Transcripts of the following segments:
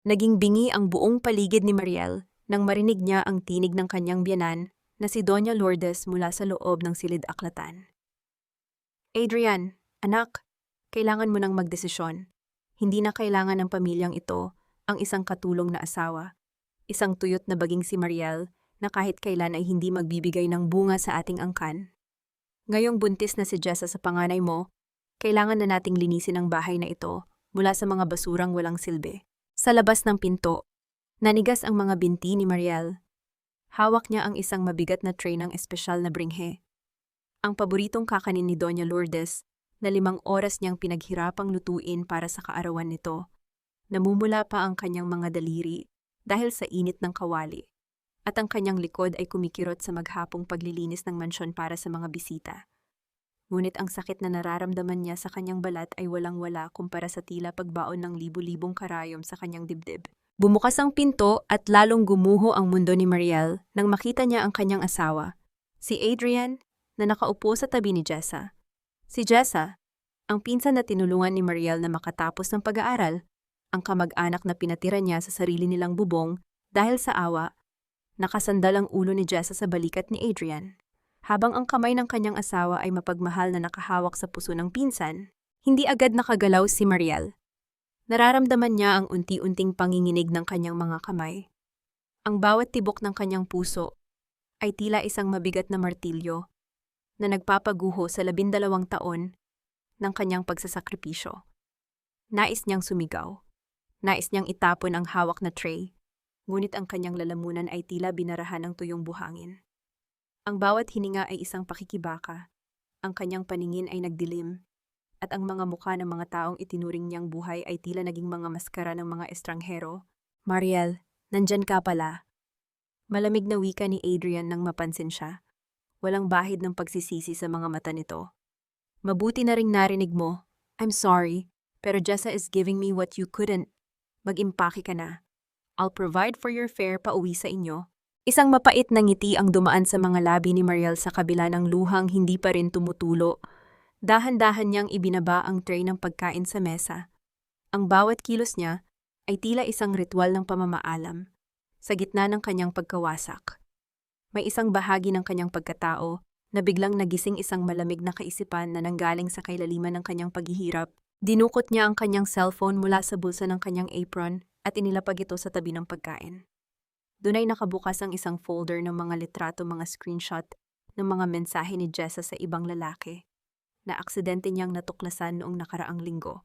Naging bingi ang buong paligid ni Mariel nang marinig niya ang tinig ng kanyang biyanan na si Doña Lourdes mula sa loob ng silid-aklatan. Adrian, anak, kailangan mo nang magdesisyon. Hindi na kailangan ng pamilyang ito ang isang katulong na asawa, isang tuyot na baging si Mariel na kahit kailan ay hindi magbibigay ng bunga sa ating angkan. Ngayong buntis na si Jessa sa panganay mo, kailangan na nating linisin ang bahay na ito mula sa mga basurang walang silbi. Sa labas ng pinto, nanigas ang mga binti ni Mariel. Hawak niya ang isang mabigat na tray ng espesyal na bringhe. Ang paboritong kakanin ni Doña Lourdes na 5 oras niyang pinaghirapang lutuin para sa kaarawan nito. Namumula pa ang kanyang mga daliri dahil sa init ng kawali. At ang kanyang likod ay kumikirot sa maghapong paglilinis ng mansyon para sa mga bisita. Ngunit ang sakit na nararamdaman niya sa kanyang balat ay walang-wala kumpara sa tila pagbaon ng libu-libong karayom sa kanyang dibdib. Bumukas ang pinto at lalong gumuho ang mundo ni Mariel nang makita niya ang kanyang asawa, si Adrian, na nakaupo sa tabi ni Jessa. Si Jessa, ang pinsan na tinulungan ni Mariel na makatapos ng pag-aaral, ang kamag-anak na pinatira niya sa sarili nilang bubong dahil sa awa. Nakasandal ang ulo ni Jessa sa balikat ni Adrian. Habang ang kamay ng kanyang asawa ay mapagmahal na nakahawak sa puso ng pinsan, hindi agad nakagalaw si Mariel. Nararamdaman niya ang unti-unting panginginig ng kanyang mga kamay. Ang bawat tibok ng kanyang puso ay tila isang mabigat na martilyo na nagpapaguho sa 12 taon ng kanyang pagsasakripisyo. Nais niyang sumigaw. Nais niyang itapon ang hawak na tray. Ngunit ang kanyang lalamunan ay tila binarahan ng tuyong buhangin. Ang bawat hininga ay isang pakikibaka, ang kanyang paningin ay nagdilim, at ang mga mukha ng mga taong itinuring niyang buhay ay tila naging mga maskara ng mga estranghero. Mariel, nandyan ka pala. Malamig na wika ni Adrian nang mapansin siya. Walang bahid ng pagsisisi sa mga mata nito. Mabuti na ring narinig mo. I'm sorry, pero Jessa is giving me what you couldn't. Mag-impake ka na. I'll provide for your fare pauwi sa inyo. Isang mapait na ngiti ang dumaan sa mga labi ni Mariel sa kabila ng luhang hindi pa rin tumutulo. Dahan-dahan niyang ibinaba ang tray ng pagkain sa mesa. Ang bawat kilos niya ay tila isang ritual ng pamamaalam sa gitna ng kanyang pagkawasak. May isang bahagi ng kanyang pagkatao na biglang nagising isang malamig na kaisipan na nanggaling sa kailaliman ng kanyang paghihirap. Dinukot niya ang kanyang cellphone mula sa bulsa ng kanyang apron at inilapag ito sa tabi ng pagkain. Doon ay nakabukas ang isang folder ng mga litrato, mga screenshot ng mga mensahe ni Jessa sa ibang lalaki na aksidente niyang natuklasan noong nakaraang linggo.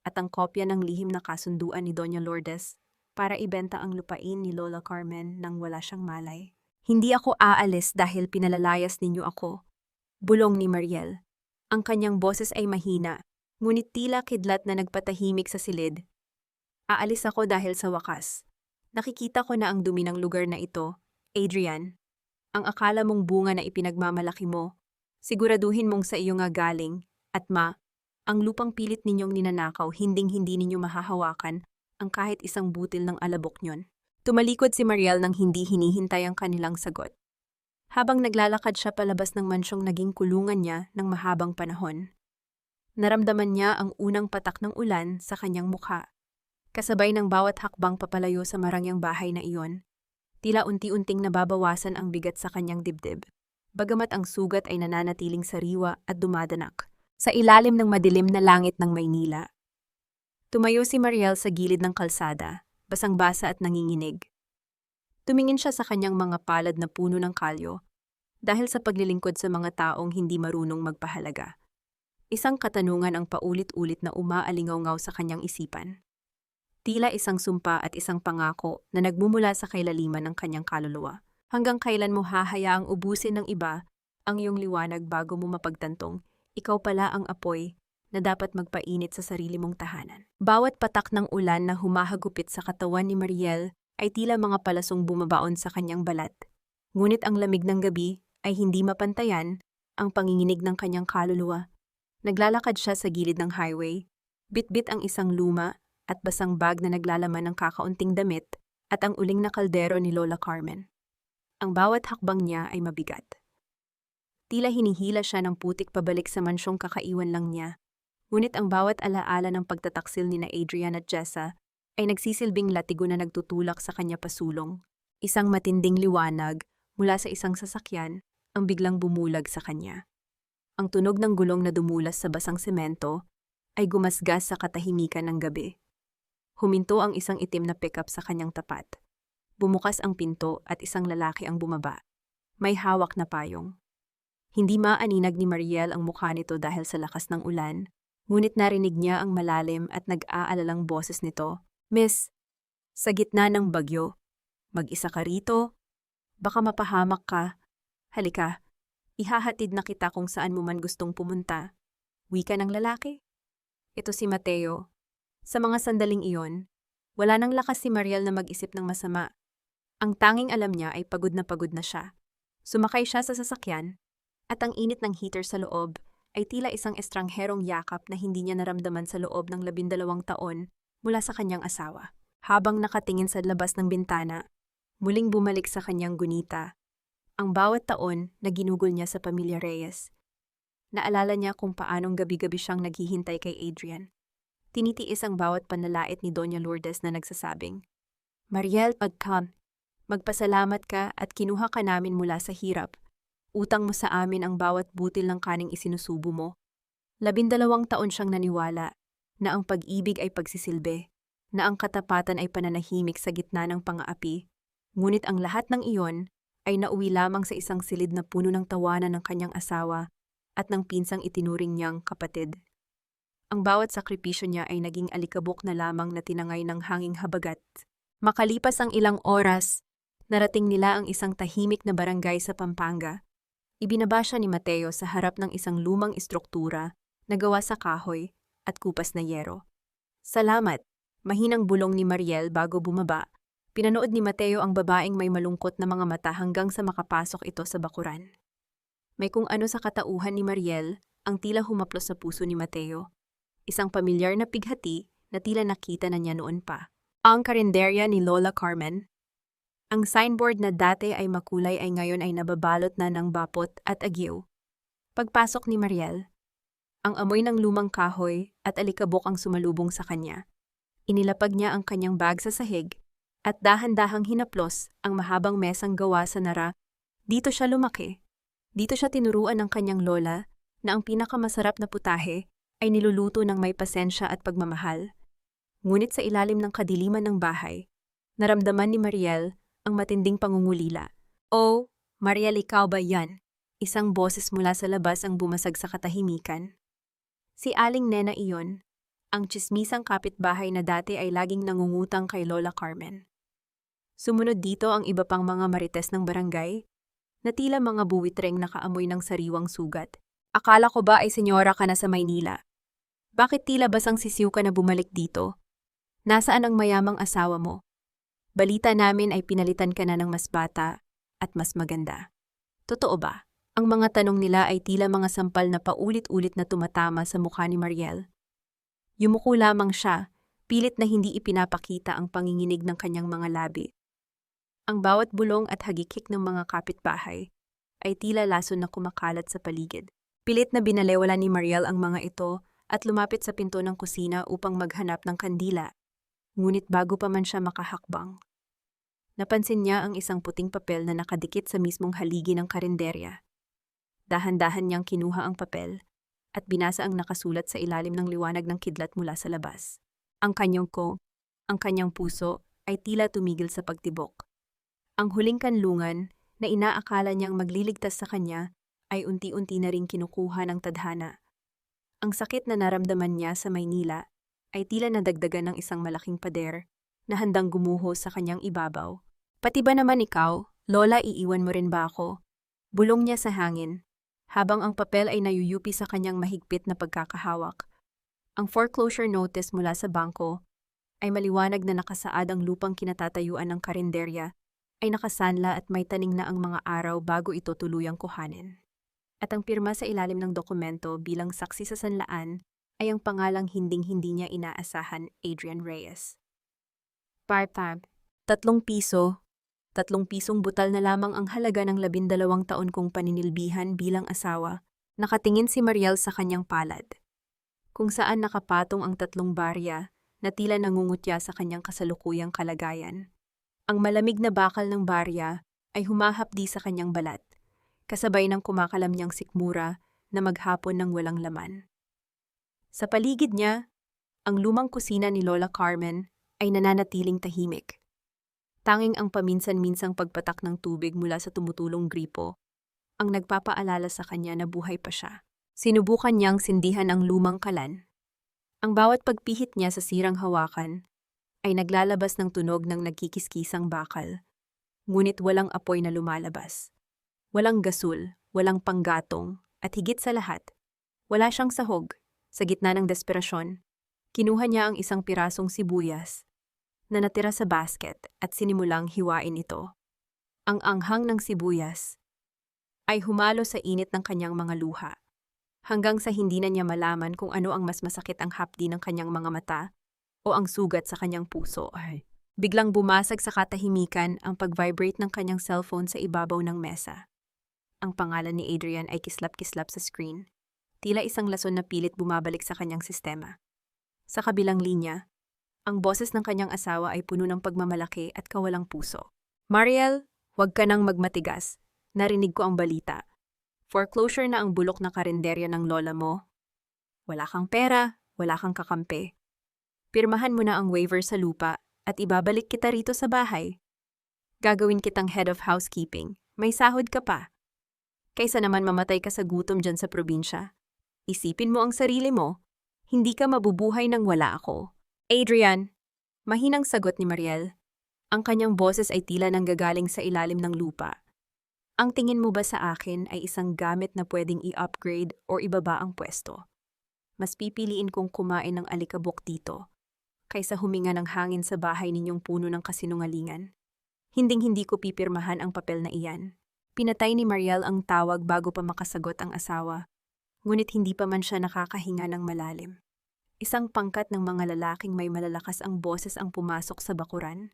At ang kopya ng lihim na kasunduan ni Doña Lourdes para ibenta ang lupain ni Lola Carmen nang wala siyang malay. Hindi ako aalis dahil pinalalayas ninyo ako, bulong ni Mariel. Ang kanyang boses ay mahina, ngunit tila kidlat na nagpatahimik sa silid. Aalis ako dahil sa wakas. Nakikita ko na ang dumi ng lugar na ito, Adrian. Ang akala mong bunga na ipinagmamalaki mo, siguraduhin mong sa iyo nga galing, at ang lupang pilit ninyong ninanakaw, hinding-hindi ninyo mahahawakan ang kahit isang butil ng alabok nyon. Tumalikod si Mariel nang hindi hinihintay ang kanilang sagot. Habang naglalakad siya palabas ng mansyong naging kulungan niya ng mahabang panahon. Naramdaman niya ang unang patak ng ulan sa kanyang mukha. Kasabay ng bawat hakbang papalayo sa marangyang bahay na iyon, tila unti-unting nababawasan ang bigat sa kanyang dibdib, bagamat ang sugat ay nananatiling sariwa at dumadanak sa ilalim ng madilim na langit ng Maynila. Tumayo si Mariel sa gilid ng kalsada, basang-basa at nanginginig. Tumingin siya sa kanyang mga palad na puno ng kalyo dahil sa paglilingkod sa mga taong hindi marunong magpahalaga. Isang katanungan ang paulit-ulit na umaalingaw-ngaw sa kanyang isipan. Tila isang sumpa at isang pangako na nagmumula sa kailaliman ng kanyang kaluluwa. Hanggang kailan mo hahayaang ubusin ng iba ang iyong liwanag bago mo mapagtantong, ikaw pala ang apoy na dapat magpainit sa sarili mong tahanan. Bawat patak ng ulan na humahagupit sa katawan ni Mariel ay tila mga palasong bumabaon sa kanyang balat. Ngunit ang lamig ng gabi ay hindi mapantayan ang panginginig ng kanyang kaluluwa. Naglalakad siya sa gilid ng highway, bitbit ang isang luma at basang bag na naglalaman ng kakaunting damit at ang uling na kaldero ni Lola Carmen. Ang bawat hakbang niya ay mabigat. Tila hinihila siya ng putik pabalik sa mansyong kakaiwan lang niya, ngunit ang bawat alaala ng pagtataksil ni na Adrian at Jessa ay nagsisilbing latigo na nagtutulak sa kanya pasulong. Isang matinding liwanag mula sa isang sasakyan ang biglang bumulag sa kanya. Ang tunog ng gulong na dumulas sa basang semento ay gumasgas sa katahimikan ng gabi. Huminto ang isang itim na pickup sa kanyang tapat. Bumukas ang pinto at isang lalaki ang bumaba. May hawak na payong. Hindi maaninag ni Mariel ang mukha nito dahil sa lakas ng ulan, ngunit narinig niya ang malalim at nag-aalalang boses nito. Miss, sa gitna ng bagyo, mag-isa ka rito? Baka mapahamak ka. Halika, ihahatid na kita kung saan mo man gustong pumunta. Wika ng lalaki. Ito si Mateo. Sa mga sandaling iyon, wala nang lakas si Mariel na mag-isip ng masama. Ang tanging alam niya ay pagod na siya. Sumakay siya sa sasakyan, at ang init ng heater sa loob ay tila isang estrangherong yakap na hindi niya naramdaman sa loob ng 12 taon mula sa kanyang asawa. Habang nakatingin sa labas ng bintana, muling bumalik sa kanyang gunita. Ang bawat taon na ginugol niya sa pamilya Reyes. Naalala niya kung paanong gabi-gabi siyang naghihintay kay Adrian. Tinitiis ang bawat panlalait ni Doña Lourdes na nagsasabing, Mariel, come. Magpasalamat ka at kinuha ka namin mula sa hirap. Utang mo sa amin ang bawat butil ng kaning isinusubo mo. 12 taon siyang naniwala na ang pag-ibig ay pagsisilbi, na ang katapatan ay pananahimik sa gitna ng pang-aapi. Ngunit ang lahat ng iyon ay nauwi lamang sa isang silid na puno ng tawanan ng kanyang asawa at ng pinsang itinuring niyang kapatid. Ang bawat sakripisyo niya ay naging alikabok na lamang na tinangay ng hanging habagat. Makalipas ang ilang oras, narating nila ang isang tahimik na barangay sa Pampanga. Ibinaba siya ni Mateo sa harap ng isang lumang istruktura na gawa sa kahoy at kupas na yero. Salamat, mahinang bulong ni Mariel bago bumaba. Pinanood ni Mateo ang babaeng may malungkot na mga mata hanggang sa makapasok ito sa bakuran. May kung ano sa katauhan ni Mariel ang tila humaplos sa puso ni Mateo. Isang pamilyar na pighati na tila nakita na niya noon pa. Ang karinderya ni Lola Carmen. Ang signboard na dati ay makulay ay ngayon ay nababalot na ng bapot at agyo. Pagpasok ni Mariel, ang amoy ng lumang kahoy at alikabok ang sumalubong sa kanya. Inilapag niya ang kanyang bag sa sahig at dahan-dahang hinaplos ang mahabang mesang gawa sa nara. Dito siya lumaki. Dito siya tinuruan ng kanyang lola na ang pinakamasarap na putahe ay niluluto ng may pasensya at pagmamahal. Ngunit sa ilalim ng kadiliman ng bahay, naramdaman ni Mariel ang matinding pangungulila. Oh, Mariel, ikaw ba yan? Isang boses mula sa labas ang bumasag sa katahimikan. Si Aling Nena iyon, ang tsismisang kapitbahay na dati ay laging nangungutang kay Lola Carmen. Sumunod dito ang iba pang mga marites ng barangay, na tila mga buwitreng nakaamoy ng sariwang sugat. Akala ko ba ay senyora ka na sa Maynila? Bakit tila basang sisiw ka na bumalik dito? Nasaan ang mayamang asawa mo? Balita namin ay pinalitan ka na ng mas bata at mas maganda. Totoo ba? Ang mga tanong nila ay tila mga sampal na paulit-ulit na tumatama sa mukha ni Mariel. Yumuko lamang siya, pilit na hindi ipinapakita ang panginginig ng kanyang mga labi. Ang bawat bulong at hagikik ng mga kapitbahay ay tila lason na kumakalat sa paligid. Pilit na binalewala ni Mariel ang mga ito at lumapit sa pinto ng kusina upang maghanap ng kandila. Ngunit bago pa man siya makahakbang, napansin niya ang isang puting papel na nakadikit sa mismong haligi ng karinderya. Dahan-dahan niyang kinuha ang papel at binasa ang nakasulat sa ilalim ng liwanag ng kidlat mula sa labas. Ang kanyang puso ay tila tumigil sa pagtibok. Ang huling kanlungan na inaakala niyang magliligtas sa kanya ay unti-unti na ring kinukuha ng tadhana. Ang sakit na naramdaman niya sa Maynila ay tila nadagdagan ng isang malaking pader na handang gumuho sa kanyang ibabaw. Pati ba naman ikaw, Lola, iiwan mo rin ba ako? Bulong niya sa hangin, habang ang papel ay nayuyupi sa kanyang mahigpit na pagkakahawak. Ang foreclosure notice mula sa bangko ay maliwanag na nakasaad ang lupang kinatatayuan ng karinderya ay nakasanla at may taning na ang mga araw bago ito tuluyang kuhanin. At ang pirma sa ilalim ng dokumento bilang saksi sa sanlaan ay ang pangalang hinding-hindi niya inaasahan, Adrian Reyes. Part-time, 3 piso. 3 pisong butal na lamang ang halaga ng 12 taon kong paninilbihan bilang asawa. Nakatingin si Mariel sa kanyang palad, kung saan nakapatong ang 3 barya na tila nangungutya sa kanyang kasalukuyang kalagayan. Ang malamig na bakal ng barya ay humahapdi sa kanyang balat, kasabay ng kumakalam niyang sikmura na maghapon ng walang laman. Sa paligid niya, ang lumang kusina ni Lola Carmen ay nananatiling tahimik. Tanging ang paminsan-minsang pagpatak ng tubig mula sa tumutulong gripo ang nagpapaalala sa kanya na buhay pa siya. Sinubukan niyang sindihan ang lumang kalan. Ang bawat pagpihit niya sa sirang hawakan ay naglalabas ng tunog ng nagkikiskisang bakal, ngunit walang apoy na lumalabas. Walang gasul, walang panggatong, at higit sa lahat, wala siyang sahog. Sa gitna ng desperasyon, kinuha niya ang isang pirasong sibuyas na natira sa basket at sinimulang hiwain ito. Ang anghang ng sibuyas ay humalo sa init ng kanyang mga luha, hanggang sa hindi na niya malaman kung ano ang mas masakit, ang hapdi ng kanyang mga mata o ang sugat sa kanyang puso. Biglang bumasag sa katahimikan ang pag-vibrate ng kanyang cellphone sa ibabaw ng mesa. Ang pangalan ni Adrian ay kislap-kislap sa screen, tila isang lason na pilit bumabalik sa kanyang sistema. Sa kabilang linya, ang boses ng kanyang asawa ay puno ng pagmamalaki at kawalang puso. "Mariel, huwag ka nang magmatigas. Narinig ko ang balita. Foreclosure na ang bulok na karinderya ng lola mo. Wala kang pera, wala kang kakampi. Pirmahan mo na ang waiver sa lupa at ibabalik kita rito sa bahay. Gagawin kitang head of housekeeping. May sahod ka pa. Kaysa naman mamatay ka sa gutom dyan sa probinsya. Isipin mo ang sarili mo. Hindi ka mabubuhay nang wala ako." "Adrian," mahinang sagot ni Mariel. Ang kanyang boses ay tila nanggagaling sa ilalim ng lupa. "Ang tingin mo ba sa akin ay isang gamit na pwedeng i-upgrade o ibaba ang pwesto? Mas pipiliin kong kumain ng alikabok dito kaysa huminga ng hangin sa bahay ninyong puno ng kasinungalingan. Hinding-hindi ko pipirmahan ang papel na iyan." Pinatay ni Mariel ang tawag bago pa makasagot ang asawa, ngunit hindi pa man siya nakakahinga ng malalim. Isang pangkat ng mga lalaking may malalakas ang boses ang pumasok sa bakuran.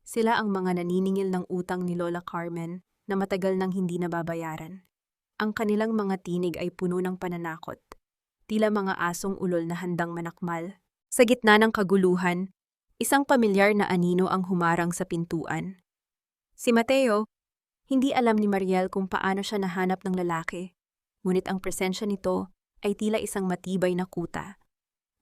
Sila ang mga naniningil ng utang ni Lola Carmen na matagal nang hindi nababayaran. Ang kanilang mga tinig ay puno ng pananakot, tila mga asong ulol na handang manakmal. Sa gitna ng kaguluhan, isang pamilyar na anino ang humarang sa pintuan. Si Mateo. Hindi alam ni Mariel kung paano siya nahanap ng lalaki, ngunit ang presensya nito ay tila isang matibay na kuta.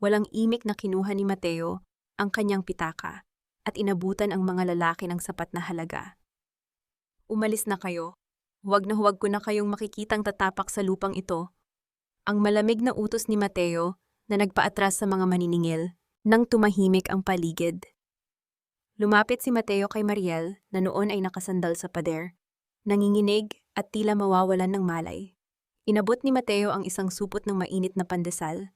Walang imik na kinuha ni Mateo ang kanyang pitaka at inabutan ang mga lalaki ng sapat na halaga. "Umalis na kayo. Huwag na huwag ko na kayong makikitang tatapak sa lupang ito." Ang malamig na utos ni Mateo na nagpaatras sa mga maniningil nang tumahimik ang paligid. Lumapit si Mateo kay Mariel na noon ay nakasandal sa pader, nanginginig at tila mawawalan ng malay. Inabot ni Mateo ang isang supot ng mainit na pandesal.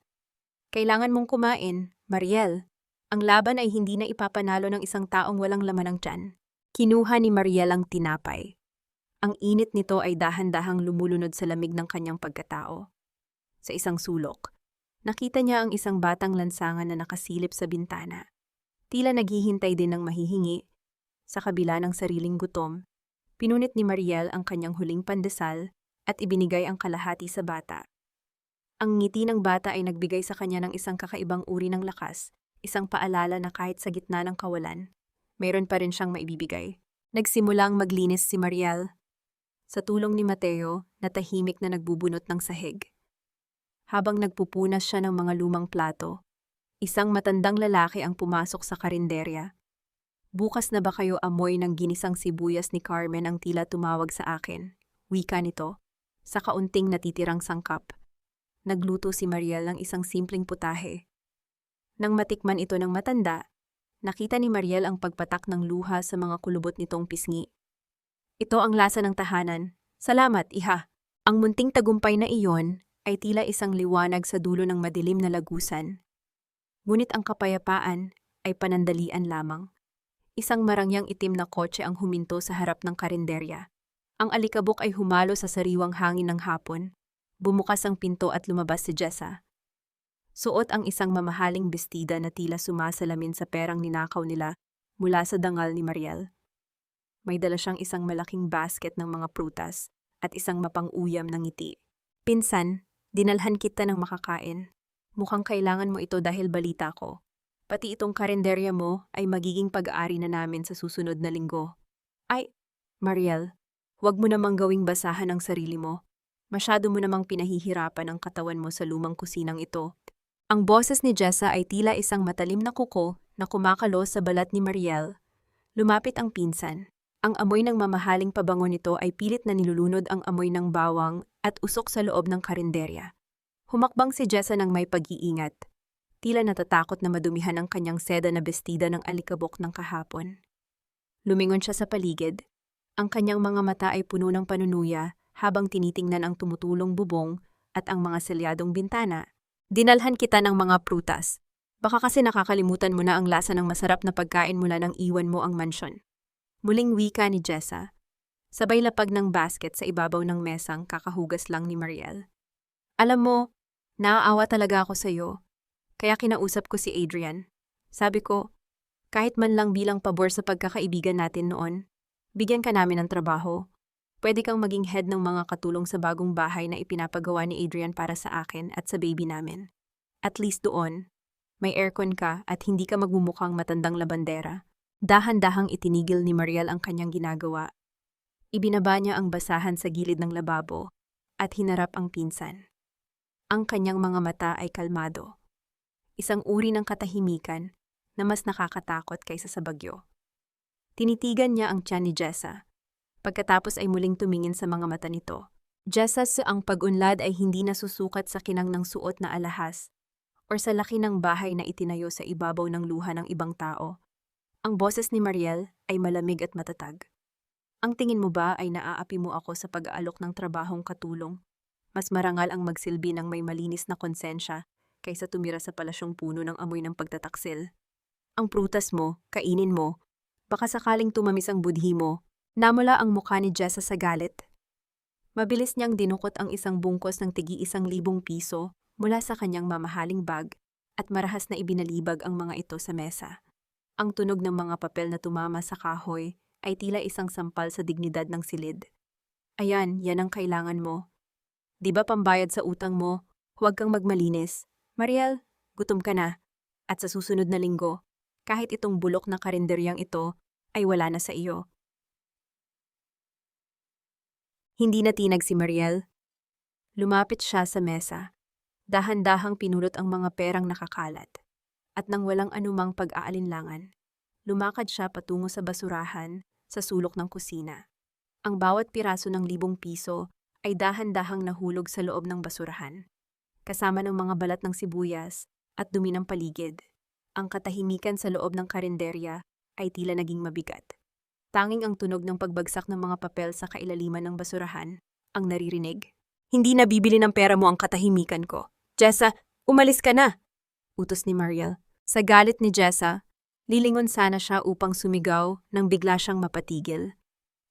"Kailangan mong kumain, Mariel. Ang laban ay hindi na ipapanalo ng isang taong walang laman ng tiyan." Kinuha ni Mariel ang tinapay. Ang init nito ay dahan-dahang lumulunod sa lamig ng kanyang pagkatao. Sa isang sulok, nakita niya ang isang batang lansangan na nakasilip sa bintana. Tila naghihintay din ng mahihingi. Sa kabila ng sariling gutom, pinunit ni Mariel ang kanyang huling pandesal at ibinigay ang kalahati sa bata. Ang ngiti ng bata ay nagbigay sa kanya ng isang kakaibang uri ng lakas, isang paalala na kahit sa gitna ng kawalan, mayroon pa rin siyang maibibigay. Nagsimulang maglinis si Mariel. Sa tulong ni Mateo, natahimik na nagbubunot ng sahig. Habang nagpupunas siya ng mga lumang plato, isang matandang lalaki ang pumasok sa karinderya. "Bukas na ba kayo amoy ng ginisang sibuyas ni Carmen?" ang tila tumawag sa akin. Wika nito, sa kaunting natitirang sangkap. Nagluto si Mariel ng isang simpleng putahe. Nang matikman ito ng matanda, nakita ni Mariel ang pagpatak ng luha sa mga kulubot nitong pisngi. "Ito ang lasa ng tahanan. Salamat, iha." Ang munting tagumpay na iyon ay tila isang liwanag sa dulo ng madilim na lagusan. Ngunit ang kapayapaan ay panandalian lamang. Isang marangyang itim na kotse ang huminto sa harap ng karinderya. Ang alikabok ay humalo sa sariwang hangin ng hapon. Bumukas ang pinto at lumabas si Jessa. Suot ang isang mamahaling bestida na tila sumasalamin sa perang ninakaw nila mula sa dangal ni Mariel. May dala siyang isang malaking basket ng mga prutas at isang mapang-uyam ng ngiti. "Pinsan, dinalhan kita ng makakain. Mukhang kailangan mo ito dahil balita ko. Pati itong karinderya mo ay magiging pag-aari na namin sa susunod na linggo. Ay, Mariel, huwag mo namang gawing basahan ang sarili mo. Masyado mo namang pinahihirapan ang katawan mo sa lumang kusinang ito. Ang boses ni Jessa ay tila isang matalim na kuko na kumakalo sa balat ni Mariel. Lumapit ang pinsan. Ang amoy ng mamahaling pabango nito ay pilit na nilulunod ang amoy ng bawang at usok sa loob ng karinderya. Humakbang si Jessa ng may pag-iingat. Tila natatakot na madumihan ang kanyang seda na bestida ng alikabok ng kahapon. Lumingon siya sa paligid. Ang kanyang mga mata ay puno ng panunuya habang tinitingnan ang tumutulong bubong at ang mga selyadong bintana. Dinalhan kita ng mga prutas. Baka kasi nakakalimutan mo na ang lasa ng masarap na pagkain mula nang iwan mo ang mansyon. Muling wika ni Jessa. Sabay lapag ng basket sa ibabaw ng mesang kakahugas lang ni Mariel. Alam mo, naaawa talaga ako sa iyo. Kaya kinausap ko si Adrian. Sabi ko, kahit man lang bilang pabor sa pagkakaibigan natin noon, bigyan ka namin ng trabaho. Pwede kang maging head ng mga katulong sa bagong bahay na ipinapagawa ni Adrian para sa akin at sa baby namin. At least doon, may aircon ka at hindi ka magmumukhang matandang labandera. Dahan-dahang itinigil ni Mariel ang kanyang ginagawa. Ibinaba niya ang basahan sa gilid ng lababo at hinarap ang pinsan. Ang kanyang mga mata ay kalmado. Isang uri ng katahimikan na mas nakakatakot kaysa sa bagyo. Tinitigan niya ang tiyan ni Jessa. Pagkatapos ay muling tumingin sa mga mata nito. Jessa, ang pag-unlad ay hindi nasusukat sa kinang ng suot na alahas or sa laki ng bahay na itinayo sa ibabaw ng luha ng ibang tao. Ang boses ni Mariel ay malamig at matatag. Ang tingin mo ba ay naaapi mo ako sa pag-aalok ng trabahong katulong? Mas marangal ang magsilbi ng may malinis na konsensya kaysa tumira sa palasyong puno ng amoy ng pagtataksil. Ang prutas mo, kainin mo, baka sakaling tumamis ang budhi mo. Namula ang mukha ni Jessa sa galit. Mabilis niyang dinukot ang isang bungkos ng tig-1,000 piso mula sa kanyang mamahaling bag at marahas na ibinalibag ang mga ito sa mesa. Ang tunog ng mga papel na tumama sa kahoy ay tila isang sampal sa dignidad ng silid. Ayan, yan ang kailangan mo. Di ba pambayad sa utang mo? Huwag kang magmalinis. Mariel, gutom ka na. At sa susunod na linggo, kahit itong bulok na karinderyang ito ay wala na sa iyo. Hindi natinag si Mariel. Lumapit siya sa mesa. Dahan-dahang pinulot ang mga perang nakakalat. At nang walang anumang pag-aalinlangan, lumakad siya patungo sa basurahan sa sulok ng kusina. Ang bawat piraso ng 1,000 piso ay dahan-dahang nahulog sa loob ng basurahan, kasama ng mga balat ng sibuyas at dumi ng paligid. Ang katahimikan sa loob ng karinderya ay tila naging mabigat. Tanging ang tunog ng pagbagsak ng mga papel sa kailaliman ng basurahan ang naririnig. Hindi na bibili ng pera mo ang katahimikan ko. Jessa, umalis ka na! Utos ni Mariel. Sa galit ni Jessa, lilingon sana siya upang sumigaw nang bigla siyang mapatigil.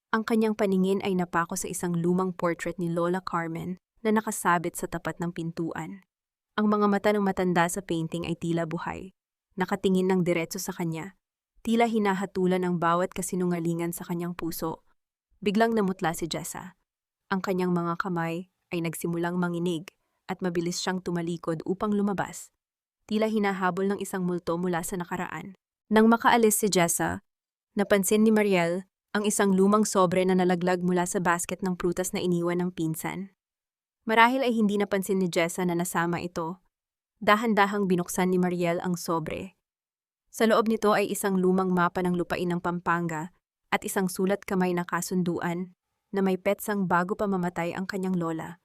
Ang kanyang paningin ay napako sa isang lumang portrait ni Lola Carmen na nakasabit sa tapat ng pintuan. Ang mga mata ng matanda sa painting ay tila buhay, nakatingin ng diretso sa kanya, tila hinahatulan ang bawat kasinungalingan sa kanyang puso. Biglang namutla si Jessa. Ang kanyang mga kamay ay nagsimulang manginig at mabilis siyang tumalikod upang lumabas. Tila hinahabol ng isang multo mula sa nakaraan. Nang makaalis si Jessa, napansin ni Mariel ang isang lumang sobre na nalaglag mula sa basket ng prutas na iniwan ng pinsan. Marahil ay hindi napansin ni Jessa na nasama ito. Dahan-dahang binuksan ni Mariel ang sobre. Sa loob nito ay isang lumang mapa ng lupain ng Pampanga at isang sulat kamay na kasunduan na may petsang bago pa mamatay ang kanyang lola.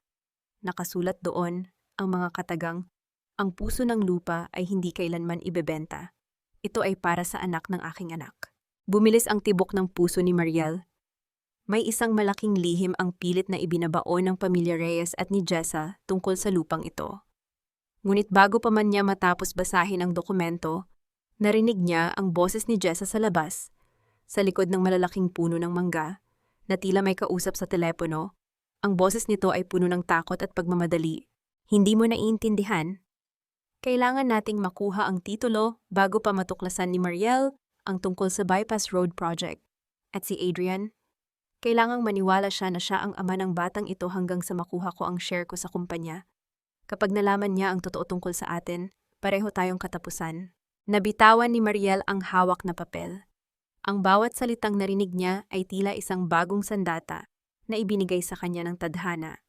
Nakasulat doon ang mga katagang, ang puso ng lupa ay hindi kailanman ibebenta. Ito ay para sa anak ng aking anak. Bumilis ang tibok ng puso ni Mariel. May isang malaking lihim ang pilit na ibinabaon ng pamilya Reyes at ni Jessa tungkol sa lupang ito. Ngunit bago pa man niya matapos basahin ang dokumento, narinig niya ang boses ni Jessa sa labas, sa likod ng malalaking puno ng mangga, na tila may kausap sa telepono. Ang boses nito ay puno ng takot at pagmamadali. Hindi mo naiintindihan? Kailangan nating makuha ang titulo bago pa matuklasan ni Mariel ang tungkol sa Bypass Road Project. At si Adrian, kailangang maniwala siya na siya ang ama ng batang ito hanggang sa makuha ko ang share ko sa kumpanya. Kapag nalaman niya ang totoo tungkol sa atin, pareho tayong katapusan. Nabitawan ni Mariel ang hawak na papel. Ang bawat salitang narinig niya ay tila isang bagong sandata na ibinigay sa kanya ng tadhana.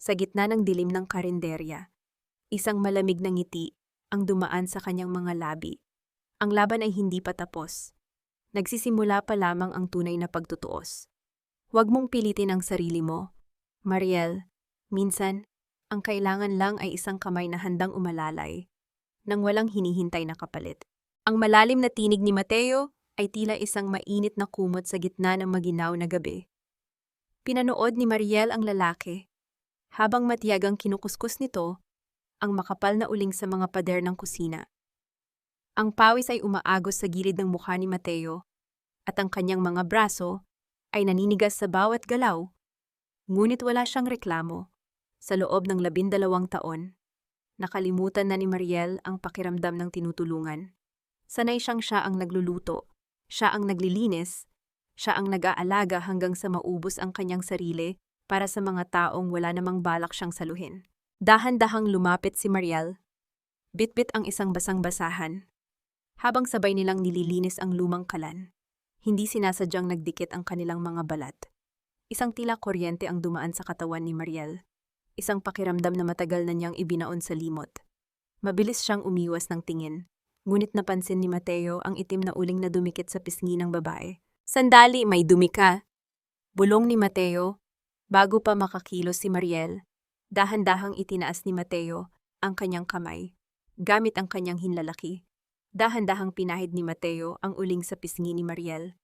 Sa gitna ng dilim ng karinderya, isang malamig na ngiti ang dumaan sa kanyang mga labi. Ang laban ay hindi pa tapos. Nagsisimula pa lamang ang tunay na pagtutuos. Huwag mong pilitin ang sarili mo, Mariel. Minsan, ang kailangan lang ay isang kamay na handang umalalay, nang walang hinihintay na kapalit. Ang malalim na tinig ni Mateo ay tila isang mainit na kumot sa gitna ng maginaw na gabi. Pinanood ni Mariel ang lalaki. Habang matiyagang kinukuskus nito, ang makapal na uling sa mga pader ng kusina. Ang pawis ay umaagos sa gilid ng mukha ni Mateo, at ang kanyang mga braso ay naninigas sa bawat galaw. Ngunit wala siyang reklamo. Sa loob ng 12 taon, nakalimutan na ni Mariel ang pakiramdam ng tinutulungan. Sanay siya ang nagluluto, siya ang naglilinis, siya ang nag-aalaga hanggang sa maubos ang kanyang sarili para sa mga taong wala namang balak siyang saluhin. Dahan-dahang lumapit si Mariel. Bitbit ang isang basang-basahan. Habang sabay nilang nililinis ang lumang kalan, hindi sinasadyang nagdikit ang kanilang mga balat. Isang tila kuryente ang dumaan sa katawan ni Mariel. Isang pakiramdam na matagal na niyang ibinaon sa limot. Mabilis siyang umiwas ng tingin, ngunit napansin ni Mateo ang itim na uling na dumikit sa pisngi ng babae. "Sandali, may dumi ka!" Bulong ni Mateo. Bago pa makakilos si Mariel, dahan-dahang itinaas ni Mateo ang kanyang kamay. Gamit ang kanyang hinlalaki, dahan-dahang pinahid ni Mateo ang uling sa pisngi ni Mariel.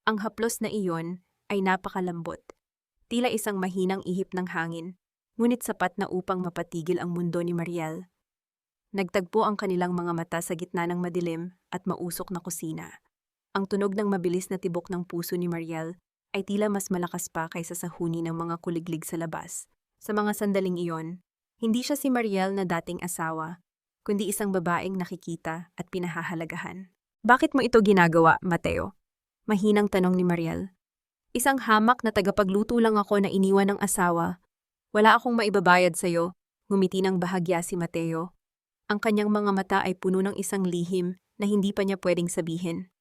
Ang haplos na iyon ay napakalambot, tila isang mahinang ihip ng hangin, ngunit sapat na upang mapatigil ang mundo ni Mariel. Nagtagpo ang kanilang mga mata sa gitna ng madilim at mausok na kusina. Ang tunog ng mabilis na tibok ng puso ni Mariel ay tila mas malakas pa kaysa sa huni ng mga kuliglig sa labas. Sa mga sandaling iyon, hindi siya si Mariel na dating asawa, kundi isang babaeng nakikita at pinahahalagahan. "Bakit mo ito ginagawa, Mateo?" Mahinang tanong ni Mariel. "Isang hamak na tagapagluto lang ako na iniwan ng asawa. Wala akong maibabayad sa'yo," ngumiti ng bahagya si Mateo. Ang kanyang mga mata ay puno ng isang lihim na hindi pa niya pwedeng sabihin.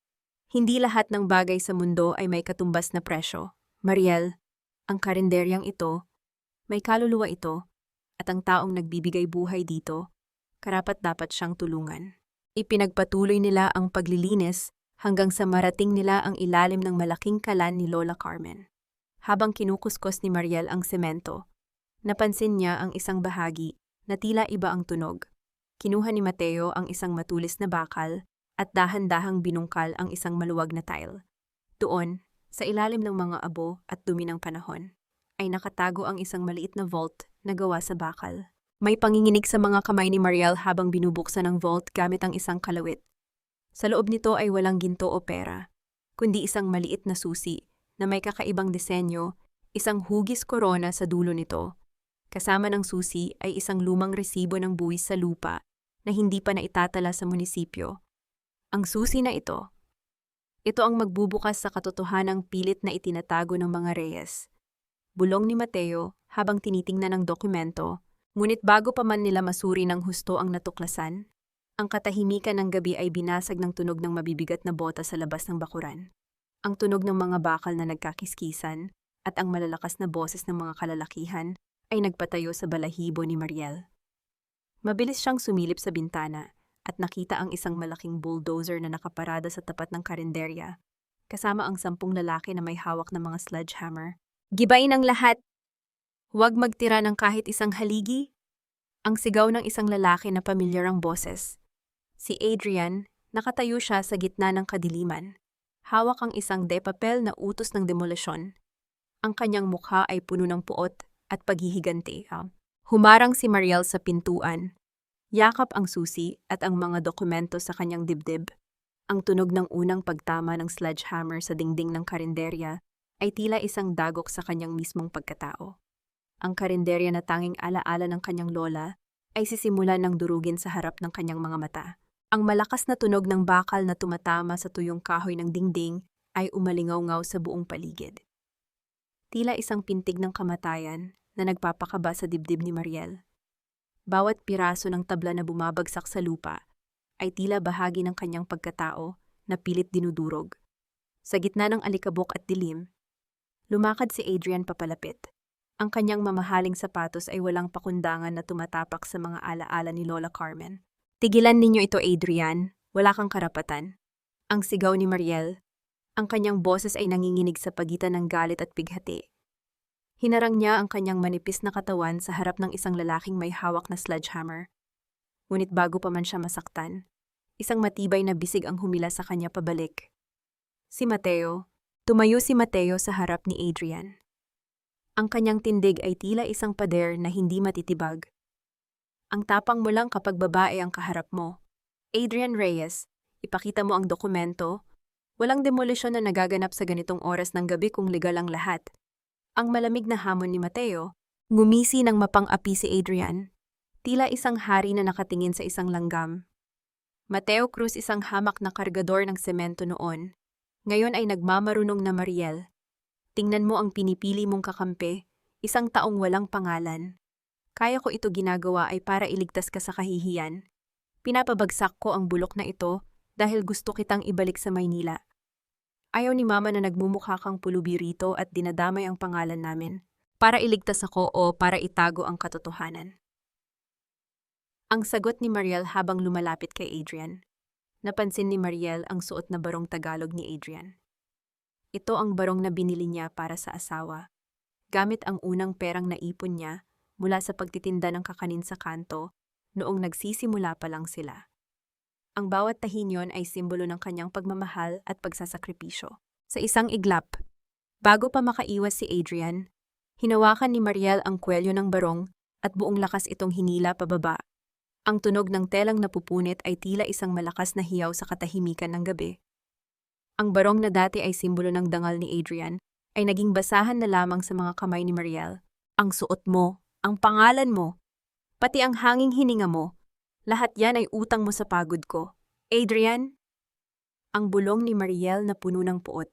Hindi lahat ng bagay sa mundo ay may katumbas na presyo. Mariel, ang karinderyang ito, may kaluluwa ito, at ang taong nagbibigay buhay dito, karapat-dapat siyang tulungan. Ipinagpatuloy nila ang paglilinis hanggang sa marating nila ang ilalim ng malaking kalan ni Lola Carmen. Habang kinukuskos ni Mariel ang semento, napansin niya ang isang bahagi na tila iba ang tunog. Kinuha ni Mateo ang isang matulis na bakal at dahan-dahang binungkal ang isang maluwag na tile. Doon, sa ilalim ng mga abo at dumi ng panahon, ay nakatago ang isang maliit na vault na gawa sa bakal. May panginginig sa mga kamay ni Mariel habang binubuksan ang vault gamit ang isang kalawit. Sa loob nito ay walang ginto o pera, kundi isang maliit na susi na may kakaibang disenyo, isang hugis korona sa dulo nito. Kasama ng susi ay isang lumang resibo ng buwis sa lupa na hindi pa naitatala sa munisipyo. Ang susi na ito ang magbubukas sa katotohanang pilit na itinatago ng mga reyes. Bulong ni Mateo habang tinitingnan ang dokumento, ngunit bago pa man nila masuri ng husto ang natuklasan, ang katahimikan ng gabi ay binasag ng tunog ng mabibigat na bota sa labas ng bakuran. Ang tunog ng mga bakal na nagkakiskisan at ang malalakas na boses ng mga kalalakihan ay nagpatayo sa balahibo ni Mariel. Mabilis siyang sumilip sa bintana at nakita ang isang malaking bulldozer na nakaparada sa tapat ng karinderya, kasama ang 10 lalaki na may hawak na mga sledgehammer. "Gibain ang lahat! Huwag magtira ng kahit isang haligi!" Ang sigaw ng isang lalaki na pamilyar ang boses. Si Adrian, nakatayo siya sa gitna ng kadiliman. Hawak ang isang de-papel na utos ng demolisyon. Ang kanyang mukha ay puno ng puot at paghihiganti. Humarang si Mariel sa pintuan. Yakap ang susi at ang mga dokumento sa kanyang dibdib. Ang tunog ng unang pagtama ng sledgehammer sa dingding ng karinderya ay tila isang dagok sa kanyang mismong pagkatao. Ang karinderya na tanging alaala ng kanyang lola ay sisimulan ng durugin sa harap ng kanyang mga mata. Ang malakas na tunog ng bakal na tumatama sa tuyong kahoy ng dingding ay umalingaw-ngaw sa buong paligid. Tila isang pintig ng kamatayan na nagpapakaba sa dibdib ni Mariel. Bawat piraso ng tabla na bumabagsak sa lupa ay tila bahagi ng kanyang pagkatao na pilit dinudurog. Sa gitna ng alikabok at dilim, lumakad si Adrian papalapit. Ang kanyang mamahaling sapatos ay walang pakundangan na tumatapak sa mga alaala ni Lola Carmen. "Tigilan ninyo ito, Adrian. Wala kang karapatan." Ang sigaw ni Mariel. Ang kanyang boses ay nanginginig sa pagitan ng galit at bighati. Hinarang niya ang kanyang manipis na katawan sa harap ng isang lalaking may hawak na sledgehammer. Ngunit bago pa man siya masaktan, isang matibay na bisig ang humila sa kanya pabalik. Si Mateo. Tumayo si Mateo sa harap ni Adrian. Ang kanyang tindig ay tila isang pader na hindi matitibag. "Ang tapang mo lang kapag babae ang kaharap mo. Adrian Reyes, ipakita mo ang dokumento. Walang demolisyon na nagaganap sa ganitong oras ng gabi kung legal ang lahat." Ang malamig na hamon ni Mateo, ngumisi ng mapang-api si Adrian. Tila isang hari na nakatingin sa isang langgam. Mateo Cruz, isang hamak na kargador ng semento noon. Ngayon ay nagmamarunong na Mariel. Tingnan mo ang pinipili mong kakampi, isang taong walang pangalan. Kaya ko ito ginagawa ay para iligtas ka sa kahihiyan. Pinapabagsak ko ang bulok na ito dahil gusto kitang ibalik sa Maynila. Ayaw ni Mama na nagmumukha kang pulubi rito at dinadamay ang pangalan namin. Para iligtas ako o para itago ang katotohanan? Ang sagot ni Mariel habang lumalapit kay Adrian. Napansin ni Mariel ang suot na barong Tagalog ni Adrian. Ito ang barong na binili niya para sa asawa. Gamit ang unang perang naipon niya mula sa pagtitinda ng kakanin sa kanto noong nagsisimula pa lang sila. Ang bawat tahi niyon ay simbolo ng kanyang pagmamahal at pagsasakripisyo. Sa isang iglap, bago pa makaiwas si Adrian, hinawakan ni Mariel ang kwelyo ng barong at buong lakas itong hinila pababa. Ang tunog ng telang napupunit ay tila isang malakas na hiyaw sa katahimikan ng gabi. Ang barong na dati ay simbolo ng dangal ni Adrian ay naging basahan na lamang sa mga kamay ni Mariel. Ang suot mo, ang pangalan mo, pati ang hanging hininga mo, lahat yan ay utang mo sa pagod ko. Adrian? Ang bulong ni Mariel na puno ng puot.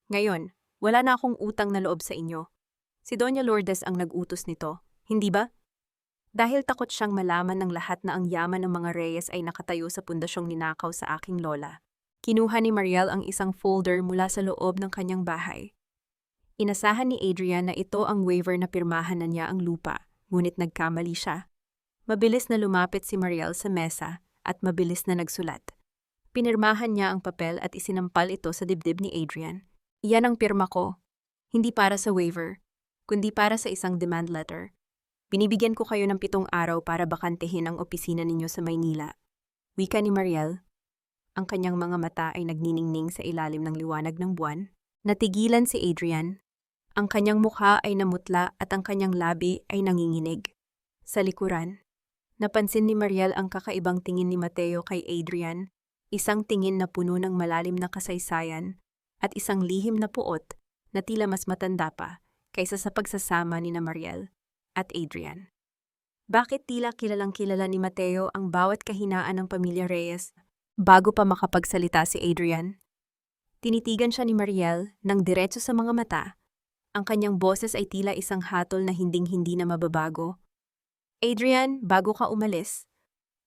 Ngayon, wala na akong utang na loob sa inyo. Si Doña Lourdes ang nag-utos nito, hindi ba? Dahil takot siyang malaman ng lahat na ang yaman ng mga Reyes ay nakatayo sa pundasyong ninakaw sa aking lola. Kinuha ni Mariel ang isang folder mula sa loob ng kanyang bahay. Inasahan ni Adrian na ito ang waiver na pirmahan na niya ang lupa, ngunit nagkamali siya. Mabilis na lumapit si Mariel sa mesa at mabilis na nagsulat. Pinirmahan niya ang papel at isinampal ito sa dibdib ni Adrian. "Iyan ang pirma ko, hindi para sa waiver, kundi para sa isang demand letter. Binibigyan ko kayo ng 7 araw para bakantehin ang opisina ninyo sa Maynila." Wika ni Mariel. Ang kanyang mga mata ay nagniningning sa ilalim ng liwanag ng buwan. Natigilan si Adrian. Ang kanyang mukha ay namutla at ang kanyang labi ay nanginginig. Sa likuran, napansin ni Mariel ang kakaibang tingin ni Mateo kay Adrian, isang tingin na puno ng malalim na kasaysayan at isang lihim na puot na tila mas matanda pa kaysa sa pagsasama ni na Mariel at Adrian. Bakit tila kilalang-kilala ni Mateo ang bawat kahinaan ng pamilya Reyes bago pa makapagsalita si Adrian? Tinitigan siya ni Mariel ng diretso sa mga mata. Ang kanyang boses ay tila isang hatol na hinding-hindi na mababago. "Adrian, bago ka umalis,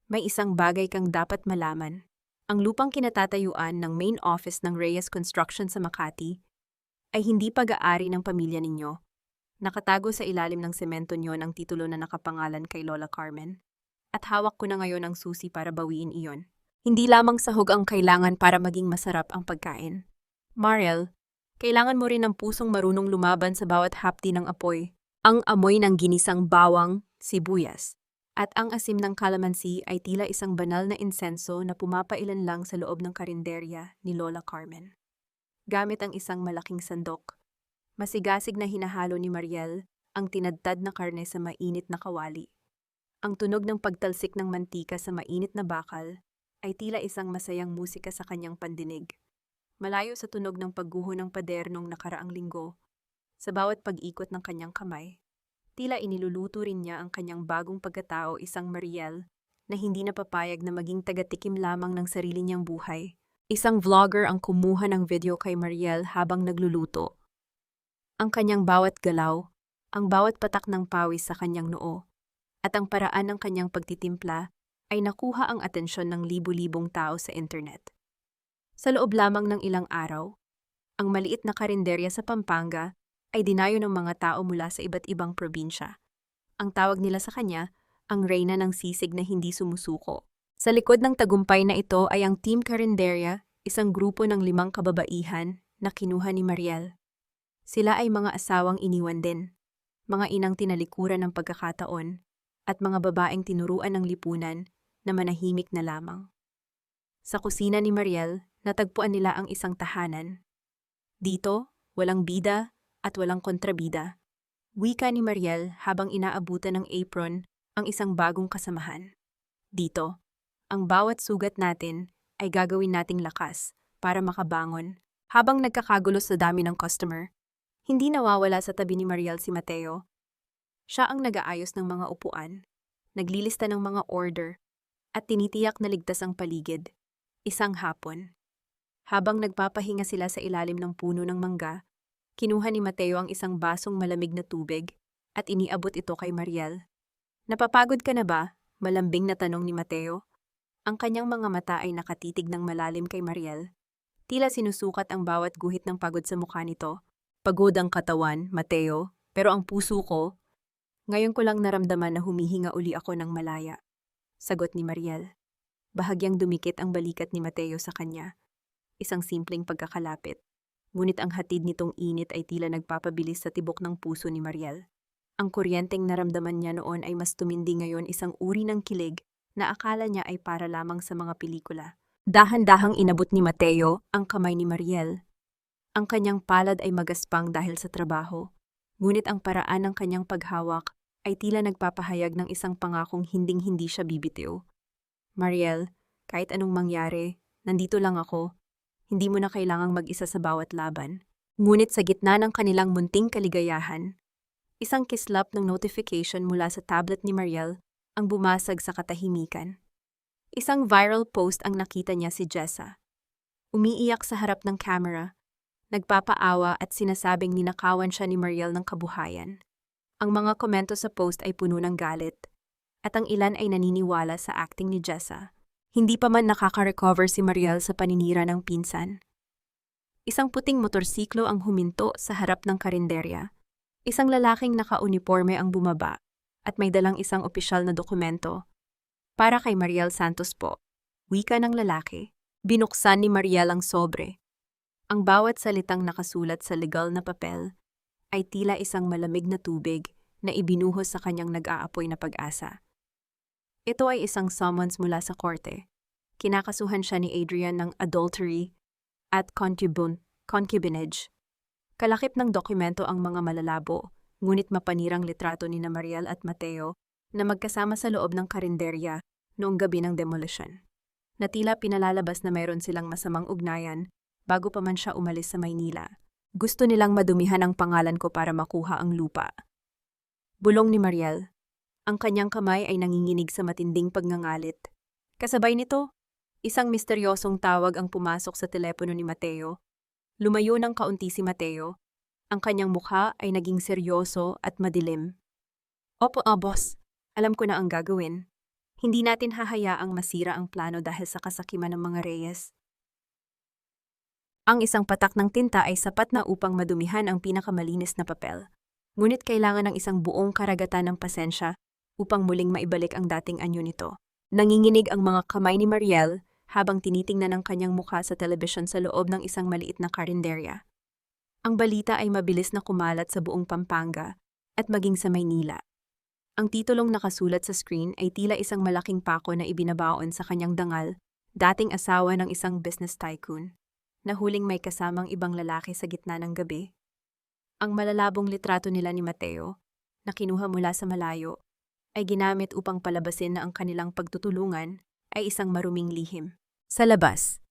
may isang bagay kang dapat malaman. Ang lupang kinatatayuan ng main office ng Reyes Construction sa Makati ay hindi pag-aari ng pamilya ninyo. Nakatago sa ilalim ng semento niyo ang titulo na nakapangalan kay Lola Carmen. At hawak ko na ngayon ang susi para bawiin iyon. Hindi lamang sahog ang kailangan para maging masarap ang pagkain. Mariel, kailangan mo rin ng pusong marunong lumaban sa bawat hapdi ng apoy. Ang amoy ng ginisang bawang, sibuyas, at ang asim ng kalamansi ay tila isang banal na insenso na pumapailan lang sa loob ng karinderya ni Lola Carmen. Gamit ang isang malaking sandok, masigasig na hinahalo ni Mariel ang tinadtad na karne sa mainit na kawali. Ang tunog ng pagtalsik ng mantika sa mainit na bakal ay tila isang masayang musika sa kanyang pandinig. Malayo sa tunog ng pagguho ng pader nung nakaraang linggo, sa bawat pag-ikot ng kanyang kamay, tila iniluluto rin niya ang kanyang bagong pagkatao, isang Mariel na hindi napapayag na maging tagatikim lamang ng sarili niyang buhay. Isang vlogger ang kumuha ng video kay Mariel habang nagluluto. Ang kanyang bawat galaw, ang bawat patak ng pawis sa kanyang noo, at ang paraan ng kanyang pagtitimpla ay nakuha ang atensyon ng libu-libong tao sa internet. Sa loob lamang ng ilang araw, ang maliit na karinderya sa Pampanga ay dinayo ng mga tao mula sa iba't ibang probinsya. Ang tawag nila sa kanya, ang reyna ng sisig na hindi sumusuko. Sa likod ng tagumpay na ito ay ang Team Carinderia, isang grupo ng 5 kababaihan na kinuha ni Mariel. Sila ay mga asawang iniwan din, mga inang tinalikuran ng pagkakataon, at mga babaeng tinuruan ng lipunan na manahimik na lamang. Sa kusina ni Mariel, natagpuan nila ang isang tahanan. Dito, walang bida at walang kontrabida. Wika ni Mariel habang inaabutan ng apron ang isang bagong kasamahan. Dito, ang bawat sugat natin ay gagawin nating lakas para makabangon. Habang nagkakagulo sa dami ng customer, hindi nawawala sa tabi ni Mariel si Mateo. Siya ang nag-aayos ng mga upuan, naglilista ng mga order, at tinitiyak na ligtas ang paligid. Isang hapon. Habang nagpapahinga sila sa ilalim ng puno ng mangga, kinuha ni Mateo ang isang basong malamig na tubig at iniabot ito kay Mariel. Napapagod ka na ba? Malambing na tanong ni Mateo. Ang kanyang mga mata ay nakatitig ng malalim kay Mariel. Tila sinusukat ang bawat guhit ng pagod sa mukha nito. Pagod ang katawan, Mateo, pero ang puso ko, ngayon ko lang naramdaman na humihinga uli ako ng malaya. Sagot ni Mariel. Bahagyang dumikit ang balikat ni Mateo sa kanya. Isang simpleng pagkakalapit. Ngunit ang hatid nitong init ay tila nagpapabilis sa tibok ng puso ni Mariel. Ang kuryenteng naramdaman niya noon ay mas tumindi ngayon, isang uri ng kilig na akala niya ay para lamang sa mga pelikula. Dahan-dahang inabot ni Mateo ang kamay ni Mariel. Ang kanyang palad ay magaspang dahil sa trabaho, ngunit ang paraan ng kanyang paghawak ay tila nagpapahayag ng isang pangakong hinding-hindi siya bibitiw. Mariel, kahit anong mangyari, nandito lang ako. Hindi mo na kailangang mag-isa sa bawat laban. Ngunit sa gitna ng kanilang munting kaligayahan, isang kislap ng notification mula sa tablet ni Mariel ang bumasag sa katahimikan. Isang viral post ang nakita niya si Jessa. Umiiyak sa harap ng camera, nagpapaawa at sinasabing ninakawan siya ni Mariel ng kabuhayan. Ang mga komento sa post ay puno ng galit, at ang ilan ay naniniwala sa acting ni Jessa. Hindi pa man nakaka-recover si Mariel sa paninira ng pinsan. Isang puting motorsiklo ang huminto sa harap ng karinderya. Isang lalaking naka-uniforme ang bumaba at may dalang isang opisyal na dokumento. Para kay Mariel Santos po, wika ng lalaki. Binuksan ni Mariel ang sobre. Ang bawat salitang nakasulat sa legal na papel ay tila isang malamig na tubig na ibinuhos sa kanyang nag-aapoy na pag-asa. Ito ay isang summons mula sa korte. Kinakasuhan siya ni Adrian ng adultery at concubinage. Kalakip ng dokumento ang mga malalabo, ngunit mapanirang litrato ni Mariel at Mateo na magkasama sa loob ng karinderya noong gabi ng demolition. Na tila pinalalabas na mayroon silang masamang ugnayan bago pa man siya umalis sa Maynila. Gusto nilang madumihan ang pangalan ko para makuha ang lupa. Bulong ni Mariel. Ang kanyang kamay ay nanginginig sa matinding pagngangalit. Kasabay nito, isang misteryosong tawag ang pumasok sa telepono ni Mateo. Lumayo ng kaunti si Mateo. Ang kanyang mukha ay naging seryoso at madilim. Opo, boss. Alam ko na ang gagawin. Hindi natin hahayaang masira ang plano dahil sa kasakiman ng mga Reyes. Ang isang patak ng tinta ay sapat na upang madumihan ang pinakamalinis na papel. Ngunit kailangan ng isang buong karagatan ng pasensya upang muling maibalik ang dating anyo nito. Nanginginig ang mga kamay ni Mariel habang tinitingnan ang kanyang mukha sa telebisyon sa loob ng isang maliit na karinderya. Ang balita ay mabilis na kumalat sa buong Pampanga at maging sa Maynila. Ang titulong nakasulat sa screen ay tila isang malaking pako na ibinabaon sa kanyang dangal, dating asawa ng isang business tycoon, na huling may kasamang ibang lalaki sa gitna ng gabi. Ang malalabong litrato nila ni Mateo, na kinuha mula sa malayo, ay ginamit upang palabasin na ang kanilang pagtutulungan ay isang maruming lihim. Sa labas,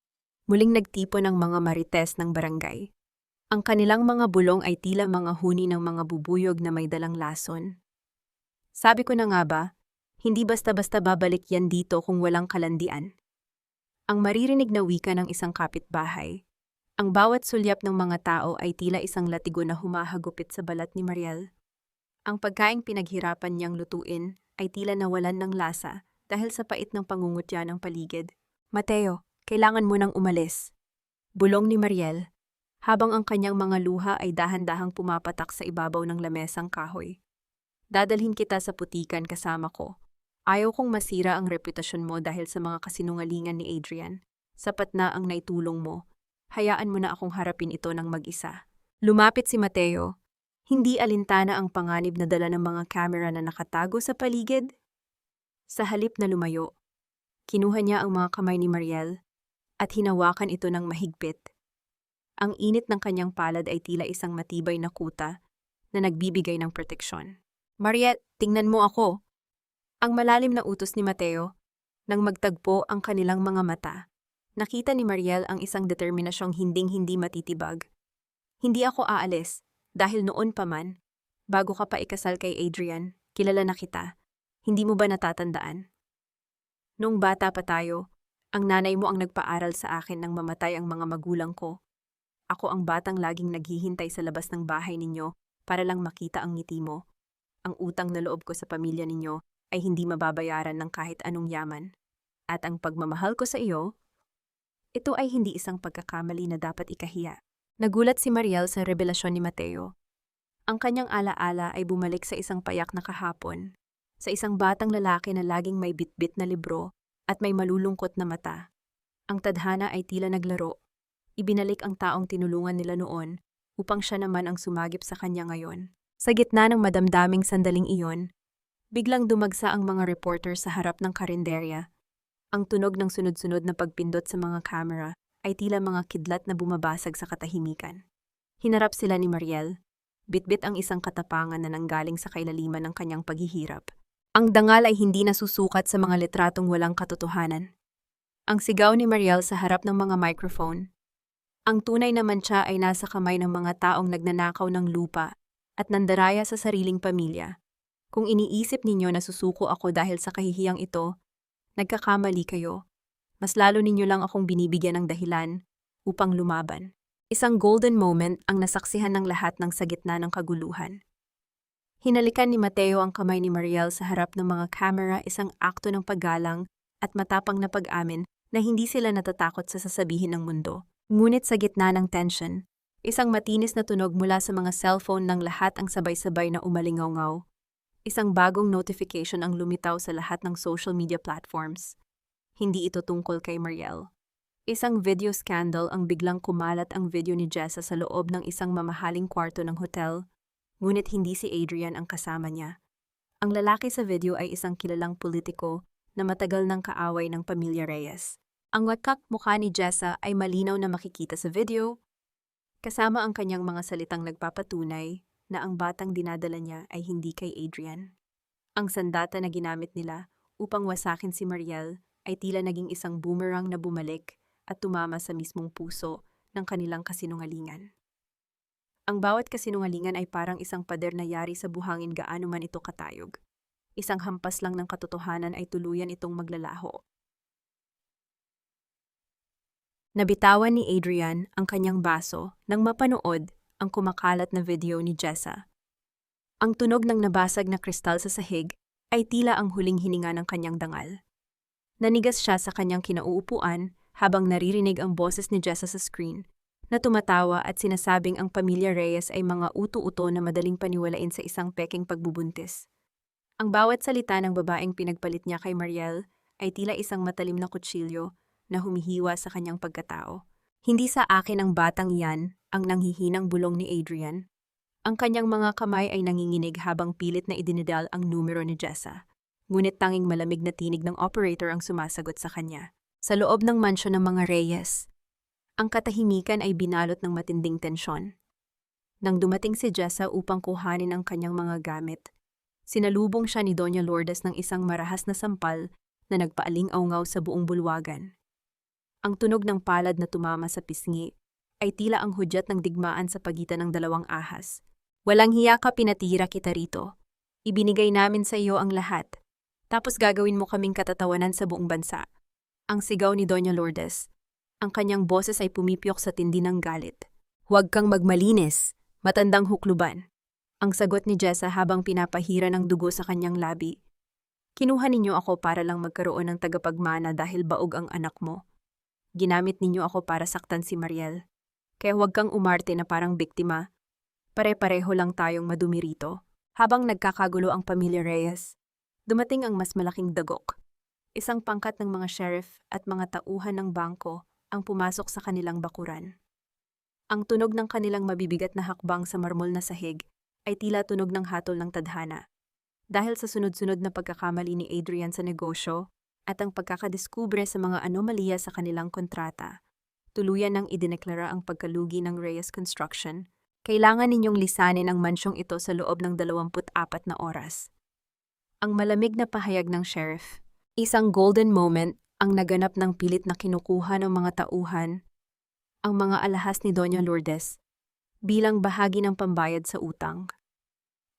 muling nagtipon ang mga marites ng barangay. Ang kanilang mga bulong ay tila mga huni ng mga bubuyog na may dalang lason. Sabi ko na nga ba, hindi basta-basta babalik yan dito kung walang kalandian. Ang maririnig na wika ng isang kapitbahay. Ang bawat sulyap ng mga tao ay tila isang latigo na humahagupit sa balat ni Mariel. Ang pagkaing pinaghirapan niyang lutuin ay tila nawalan ng lasa dahil sa pait ng pangungutya ng paligid. Mateo, kailangan mo nang umalis. Bulong ni Mariel, habang ang kanyang mga luha ay dahan-dahang pumapatak sa ibabaw ng lamesang kahoy. Dadalhin kita sa putikan kasama ko. Ayaw kong masira ang reputasyon mo dahil sa mga kasinungalingan ni Adrian. Sapat na ang naitulong mo. Hayaan mo na akong harapin ito ng mag-isa. Lumapit si Mateo. Hindi alintana ang panganib na dala ng mga kamera na nakatago sa paligid. Sa halip na lumayo, kinuha niya ang mga kamay ni Mariel at hinawakan ito ng mahigpit. Ang init ng kanyang palad ay tila isang matibay na kuta na nagbibigay ng proteksyon. Mariel, tingnan mo ako. Ang malalim na utos ni Mateo. Nang magtagpo ang kanilang mga mata, nakita ni Mariel ang isang determinasyong hinding-hindi matitibag. Hindi ako aalis, dahil noon pa man, bago ka pa ikasal kay Adrian, kilala na kita. Hindi mo ba natatandaan? Noong bata pa tayo, ang nanay mo ang nagpaaral sa akin nang mamatay ang mga magulang ko. Ako ang batang laging naghihintay sa labas ng bahay ninyo para lang makita ang ngiti mo. Ang utang na loob ko sa pamilya ninyo ay hindi mababayaran ng kahit anong yaman. At ang pagmamahal ko sa iyo, ito ay hindi isang pagkakamali na dapat ikahiya. Nagulat si Mariel sa revelasyon ni Mateo. Ang kanyang alaala ay bumalik sa isang payak na kahapon, sa isang batang lalaki na laging may bitbit na libro at may malulungkot na mata. Ang tadhana ay tila naglaro. Ibinalik ang taong tinulungan nila noon upang siya naman ang sumagip sa kanya ngayon. Sa gitna ng madamdaming sandaling iyon, biglang dumagsa ang mga reporter sa harap ng karinderya. Ang tunog ng sunod-sunod na pagpindot sa mga kamera ay tila mga kidlat na bumabasag sa katahimikan. Hinarap sila ni Mariel. Bitbit ang isang katapangan na nanggaling sa kailaliman ng kanyang paghihirap. Ang dangal ay hindi nasusukat sa mga litratong walang katotohanan. Ang sigaw ni Mariel sa harap ng mga microphone. Ang tunay naman siya ay nasa kamay ng mga taong nagnanakaw ng lupa at nandaraya sa sariling pamilya. Kung iniisip ninyo na susuko ako dahil sa kahihiyang ito, nagkakamali kayo. Mas lalo ninyo lang akong binibigyan ng dahilan upang lumaban. Isang golden moment ang nasaksihan ng lahat ng sa gitna ng kaguluhan. Hinalikan ni Mateo ang kamay ni Mariel sa harap ng mga kamera, isang akto ng paggalang at matapang na pag-amin na hindi sila natatakot sa sasabihin ng mundo. Ngunit sa gitna ng tension, isang matinis na tunog mula sa mga cellphone ng lahat ang sabay-sabay na umalingaw-ngaw. Isang bagong notification ang lumitaw sa lahat ng social media platforms. Hindi ito tungkol kay Mariel. Isang video scandal ang biglang kumalat ang video ni Jessa sa loob ng isang mamahaling kwarto ng hotel, ngunit hindi si Adrian ang kasama niya. Ang lalaki sa video ay isang kilalang politiko na matagal ng kaaway ng pamilya Reyes. Ang watkak mukha ni Jessa ay malinaw na makikita sa video, kasama ang kanyang mga salitang nagpapatunay na ang batang dinadala niya ay hindi kay Adrian. Ang sandata na ginamit nila upang wasakin si Mariel ay tila naging isang boomerang na bumalik at tumama sa mismong puso ng kanilang kasinungalingan. Ang bawat kasinungalingan ay parang isang pader na yari sa buhangin gaano man ito katayog. Isang hampas lang ng katotohanan ay tuluyan itong maglalaho. Nabitawan ni Adrian ang kanyang baso nang mapanood ang kumakalat na video ni Jessa. Ang tunog ng nabasag na kristal sa sahig ay tila ang huling hininga ng kanyang dangal. Nanigas siya sa kanyang kinauupuan habang naririnig ang boses ni Jessa sa screen na tumatawa at sinasabing ang pamilya Reyes ay mga uto-uto na madaling paniwalain sa isang peking pagbubuntis. Ang bawat salita ng babaeng pinagpalit niya kay Mariel ay tila isang matalim na kutsilyo na humihiwa sa kanyang pagkatao. Hindi sa akin ang batang iyan ang nanghihinang bulong ni Adrian. Ang kanyang mga kamay ay nanginginig habang pilit na idinidal ang numero ni Jessa. Ngunit tanging malamig na tinig ng operator ang sumasagot sa kanya. Sa loob ng mansyon ng mga Reyes, ang katahimikan ay binalot ng matinding tensyon. Nang dumating si Jessa upang kuhanin ang kanyang mga gamit, sinalubong siya ni Doña Lourdes ng isang marahas na sampal na nagpaaling-awngaw sa buong bulwagan. Ang tunog ng palad na tumama sa pisngi ay tila ang hudyat ng digmaan sa pagitan ng dalawang ahas. Walang hiya ka, pinatira kita rito. Ibinigay namin sa iyo ang lahat. Tapos gagawin mo kaming katatawanan sa buong bansa. Ang sigaw ni Doña Lourdes. Ang kanyang boses ay pumipiyok sa tindi ng galit. Huwag kang magmalinis, matandang hukluban. Ang sagot ni Jessa habang pinapahira ng dugo sa kanyang labi. Kinuha ninyo ako para lang magkaroon ng tagapagmana dahil baog ang anak mo. Ginamit ninyo ako para saktan si Mariel. Kaya huwag kang umarte na parang biktima. Pare-pareho lang tayong madumi rito. Habang nagkakagulo ang pamilya Reyes, dumating ang mas malaking dagok. Isang pangkat ng mga sheriff at mga tauhan ng bangko ang pumasok sa kanilang bakuran. Ang tunog ng kanilang mabibigat na hakbang sa marmol na sahig ay tila tunog ng hatol ng tadhana. Dahil sa sunod-sunod na pagkakamali ni Adrian sa negosyo at ang pagkakadiskubre sa mga anomaliya sa kanilang kontrata, tuluyan nang idineklara ang pagkalugi ng Reyes Construction. Kailangan ninyong lisanin ang mansyong ito sa loob ng 24 na oras. Ang malamig na pahayag ng sheriff, isang golden moment ang naganap ng pilit na kinukuha ng mga tauhan, ang mga alahas ni Doña Lourdes, bilang bahagi ng pambayad sa utang.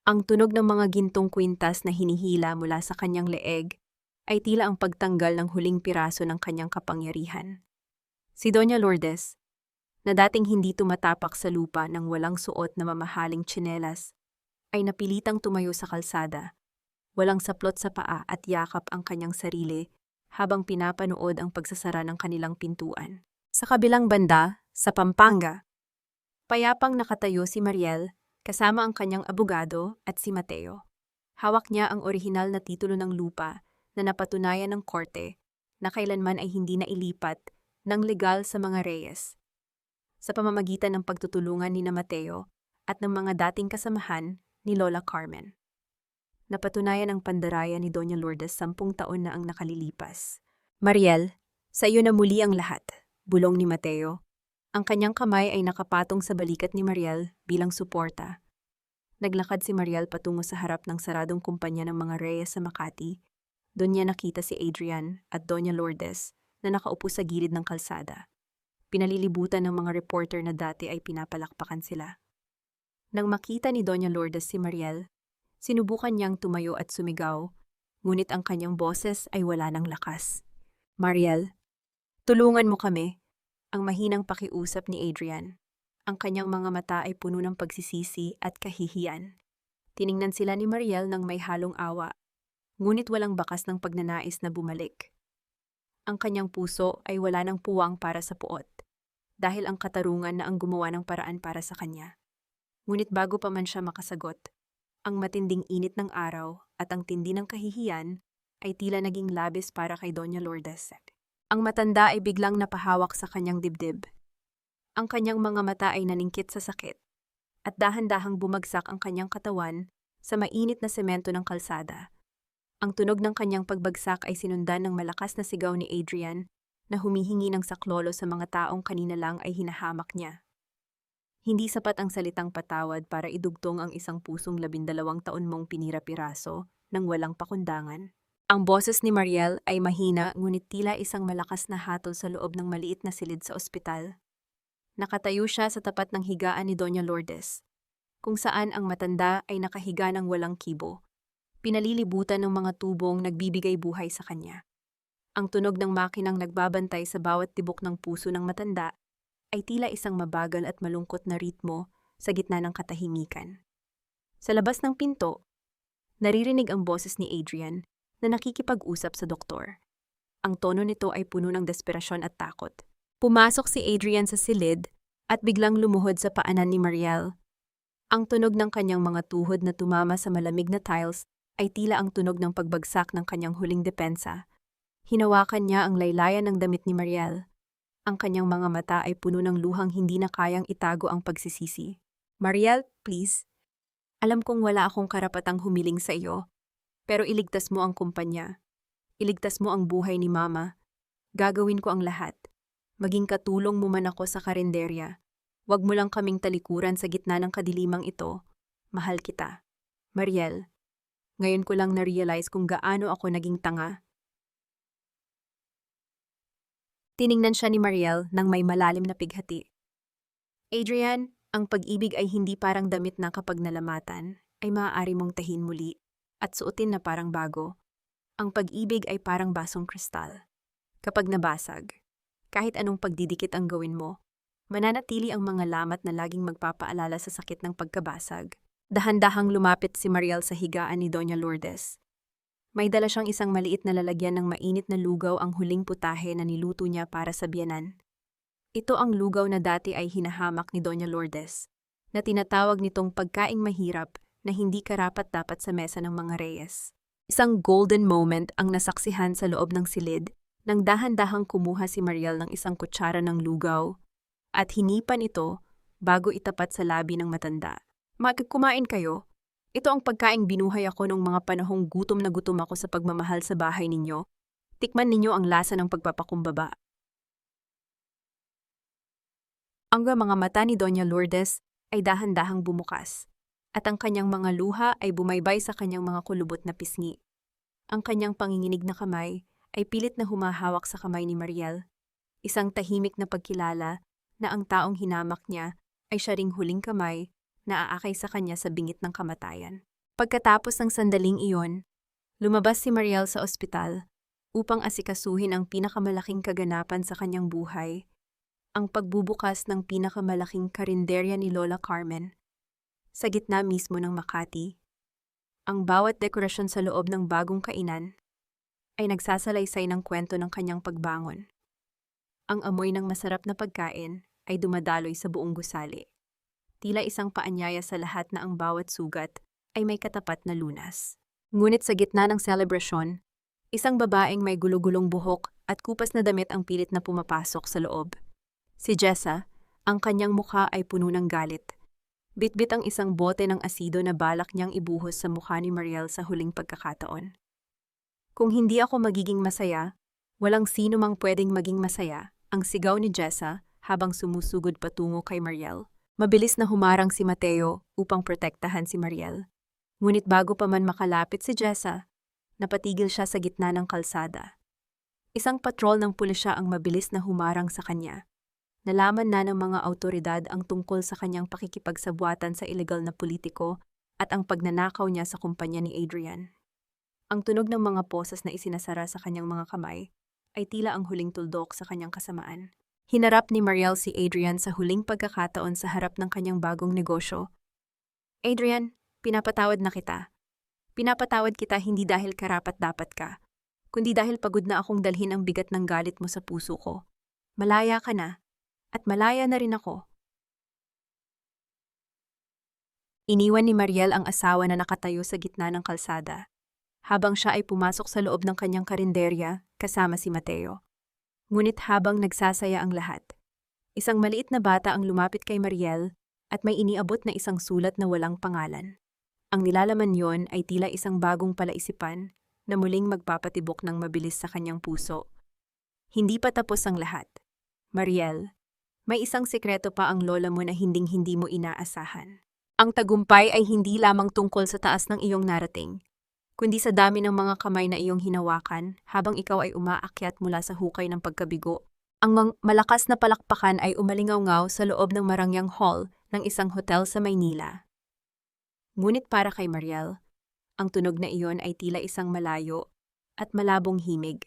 Ang tunog ng mga gintong kwintas na hinihila mula sa kanyang leeg ay tila ang pagtanggal ng huling piraso ng kanyang kapangyarihan. Si Doña Lourdes, na dating hindi tumatapak sa lupa ng walang suot na mamahaling tsinelas, ay napilitang tumayo sa kalsada, walang saplot sa paa at yakap ang kanyang sarili habang pinapanood ang pagsasara ng kanilang pintuan. Sa kabilang banda, sa Pampanga, payapang nakatayo si Mariel kasama ang kanyang abogado at si Mateo. Hawak niya ang orihinal na titulo ng lupa na napatunayan ng korte na kailanman ay hindi na ilipat ng legal sa mga Reyes. Sa pamamagitan ng pagtutulungan ni Mateo at ng mga dating kasamahan ni Lola Carmen. Napatunayan ang pandaraya ni Doña Lourdes 10 taon na ang nakalilipas. Mariel, sa iyo na muli ang lahat, bulong ni Mateo. Ang kanyang kamay ay nakapatong sa balikat ni Mariel bilang suporta. Naglakad si Mariel patungo sa harap ng saradong kumpanya ng mga Reyes sa Makati. Doon niya nakita si Adrian at Doña Lourdes na nakaupo sa gilid ng kalsada. Pinalilibutan ng mga reporter na dati ay pinapalakpakan sila. Nang makita ni Doña Lourdes si Mariel, sinubukan niyang tumayo at sumigaw, ngunit ang kanyang boses ay wala ng lakas. Mariel, tulungan mo kami, ang mahinang pakiusap ni Adrian. Ang kanyang mga mata ay puno ng pagsisisi at kahihiyan. Tiningnan sila ni Mariel ng may halong awa, ngunit walang bakas ng pagnanais na bumalik. Ang kanyang puso ay wala ng puwang para sa puot, dahil ang katarungan na ang gumawa ng paraan para sa kanya. Ngunit bago pa man siya makasagot, ang matinding init ng araw at ang tindi ng kahihiyan ay tila naging labis para kay Doña Lourdes. Ang matanda ay biglang napahawak sa kanyang dibdib. Ang kanyang mga mata ay naningkit sa sakit, at dahan-dahang bumagsak ang kanyang katawan sa mainit na semento ng kalsada. Ang tunog ng kanyang pagbagsak ay sinundan ng malakas na sigaw ni Adrian na humihingi ng saklolo sa mga taong kanina lang ay hinahamak niya. Hindi sapat ang salitang patawad para idugtong ang isang pusong 12 taon mong pinira-piraso nang walang pakundangan. Ang boses ni Mariel ay mahina ngunit tila isang malakas na hatol sa loob ng maliit na silid sa ospital. Nakatayo siya sa tapat ng higaan ni Doña Lourdes, kung saan ang matanda ay nakahiga ng walang kibo. Pinalilibutan ng mga tubong nagbibigay buhay sa kanya. Ang tunog ng makinang nagbabantay sa bawat tibok ng puso ng matanda ay tila isang mabagal at malungkot na ritmo sa gitna ng katahimikan. Sa labas ng pinto, naririnig ang boses ni Adrian na nakikipag-usap sa doktor. Ang tono nito ay puno ng desperasyon at takot. Pumasok si Adrian sa silid at biglang lumuhod sa paanan ni Mariel. Ang tunog ng kanyang mga tuhod na tumama sa malamig na tiles ay tila ang tunog ng pagbagsak ng kanyang huling depensa. Hinawakan niya ang laylayan ng damit ni Mariel. Ang kanyang mga mata ay puno ng luhang hindi na kayang itago ang pagsisisi. Mariel, please. Alam kong wala akong karapatang humiling sa iyo, pero iligtas mo ang kumpanya. Iligtas mo ang buhay ni Mama. Gagawin ko ang lahat. Maging katulong mo man ako sa karinderya. Huwag mo lang kaming talikuran sa gitna ng kadilimang ito. Mahal kita. Mariel. Ngayon ko lang na-realize kung gaano ako naging tanga. Tiningnan siya ni Mariel nang may malalim na pighati. Adrian, ang pag-ibig ay hindi parang damit na kapag nalamatan ay maaari mong tahin muli at suotin na parang bago. Ang pag-ibig ay parang basong kristal. Kapag nabasag, kahit anong pagdidikit ang gawin mo, mananatili ang mga lamat na laging magpapaalala sa sakit ng pagkabasag. Dahan-dahang lumapit si Mariel sa higaan ni Doña Lourdes. May dala siyang isang maliit na lalagyan ng mainit na lugaw, ang huling putahe na niluto niya para sa biyanan. Ito ang lugaw na dati ay hinahamak ni Doña Lourdes, na tinatawag nitong pagkaing mahirap na hindi karapat-dapat sa mesa ng mga reyes. Isang golden moment ang nasaksihan sa loob ng silid nang dahan-dahang kumuha si Mariel ng isang kutsara ng lugaw at hinipan ito bago itapat sa labi ng matanda. Kumain kayo. Ito ang pagkaing binuhay ako nung mga panahong gutom na gutom ako sa pagmamahal sa bahay ninyo. Tikman ninyo ang lasa ng pagpapakumbaba. Ang mga mata ni Doña Lourdes ay dahan-dahang bumukas, at ang kanyang mga luha ay bumaybay sa kanyang mga kulubot na pisngi. Ang kanyang panginginig na kamay ay pilit na humahawak sa kamay ni Mariel, isang tahimik na pagkilala na ang taong hinamak niya ay siya ring huling kamay na aakay sa kanya sa bingit ng kamatayan. Pagkatapos ng sandaling iyon, lumabas si Mariel sa ospital upang asikasuhin ang pinakamalaking kaganapan sa kanyang buhay, ang pagbubukas ng pinakamalaking karinderya ni Lola Carmen. Sa gitna mismo ng Makati, ang bawat dekorasyon sa loob ng bagong kainan ay nagsasalaysay ng kwento ng kanyang pagbangon. Ang amoy ng masarap na pagkain ay dumadaloy sa buong gusali. Tila isang paanyaya sa lahat na ang bawat sugat ay may katapat na lunas. Ngunit sa gitna ng selebrasyon, isang babaeng may gulo-gulong buhok at kupas na damit ang pilit na pumapasok sa loob. Si Jessa, ang kanyang mukha ay puno ng galit. Bitbit ang isang bote ng asido na balak niyang ibuhos sa mukha ni Mariel sa huling pagkakataon. Kung hindi ako magiging masaya, walang sino mang pwedeng maging masaya, ang sigaw ni Jessa habang sumusugod patungo kay Mariel. Mabilis na humarang si Mateo upang protektahan si Mariel. Ngunit bago pa man makalapit si Jessa, napatigil siya sa gitna ng kalsada. Isang patrol ng pulisya ang mabilis na humarang sa kanya. Nalaman na ng mga awtoridad ang tungkol sa kanyang pakikipagsabwatan sa ilegal na politiko at ang pagnanakaw niya sa kumpanya ni Adrian. Ang tunog ng mga posas na isinasara sa kanyang mga kamay ay tila ang huling tuldok sa kanyang kasamaan. Hinarap ni Mariel si Adrian sa huling pagkakataon sa harap ng kanyang bagong negosyo. Adrian, pinapatawad na kita. Pinapatawad kita hindi dahil karapat-dapat ka, kundi dahil pagod na akong dalhin ang bigat ng galit mo sa puso ko. Malaya ka na, at malaya na rin ako. Iniwan ni Mariel ang asawa na nakatayo sa gitna ng kalsada, habang siya ay pumasok sa loob ng kanyang karinderya kasama si Mateo. Ngunit habang nagsasaya ang lahat, isang maliit na bata ang lumapit kay Mariel at may iniabot na isang sulat na walang pangalan. Ang nilalaman yon ay tila isang bagong palaisipan na muling magpapatibok ng mabilis sa kanyang puso. Hindi pa tapos ang lahat. Mariel, may isang sikreto pa ang lola mo na hinding-hindi mo inaasahan. Ang tagumpay ay hindi lamang tungkol sa taas ng iyong narating, kundi sa dami ng mga kamay na iyong hinawakan habang ikaw ay umaakyat mula sa hukay ng pagkabigo. Ang malakas na palakpakan ay umalingaw-ngaw sa loob ng marangyang hall ng isang hotel sa Maynila. Ngunit para kay Mariel, ang tunog na iyon ay tila isang malayo at malabong himig.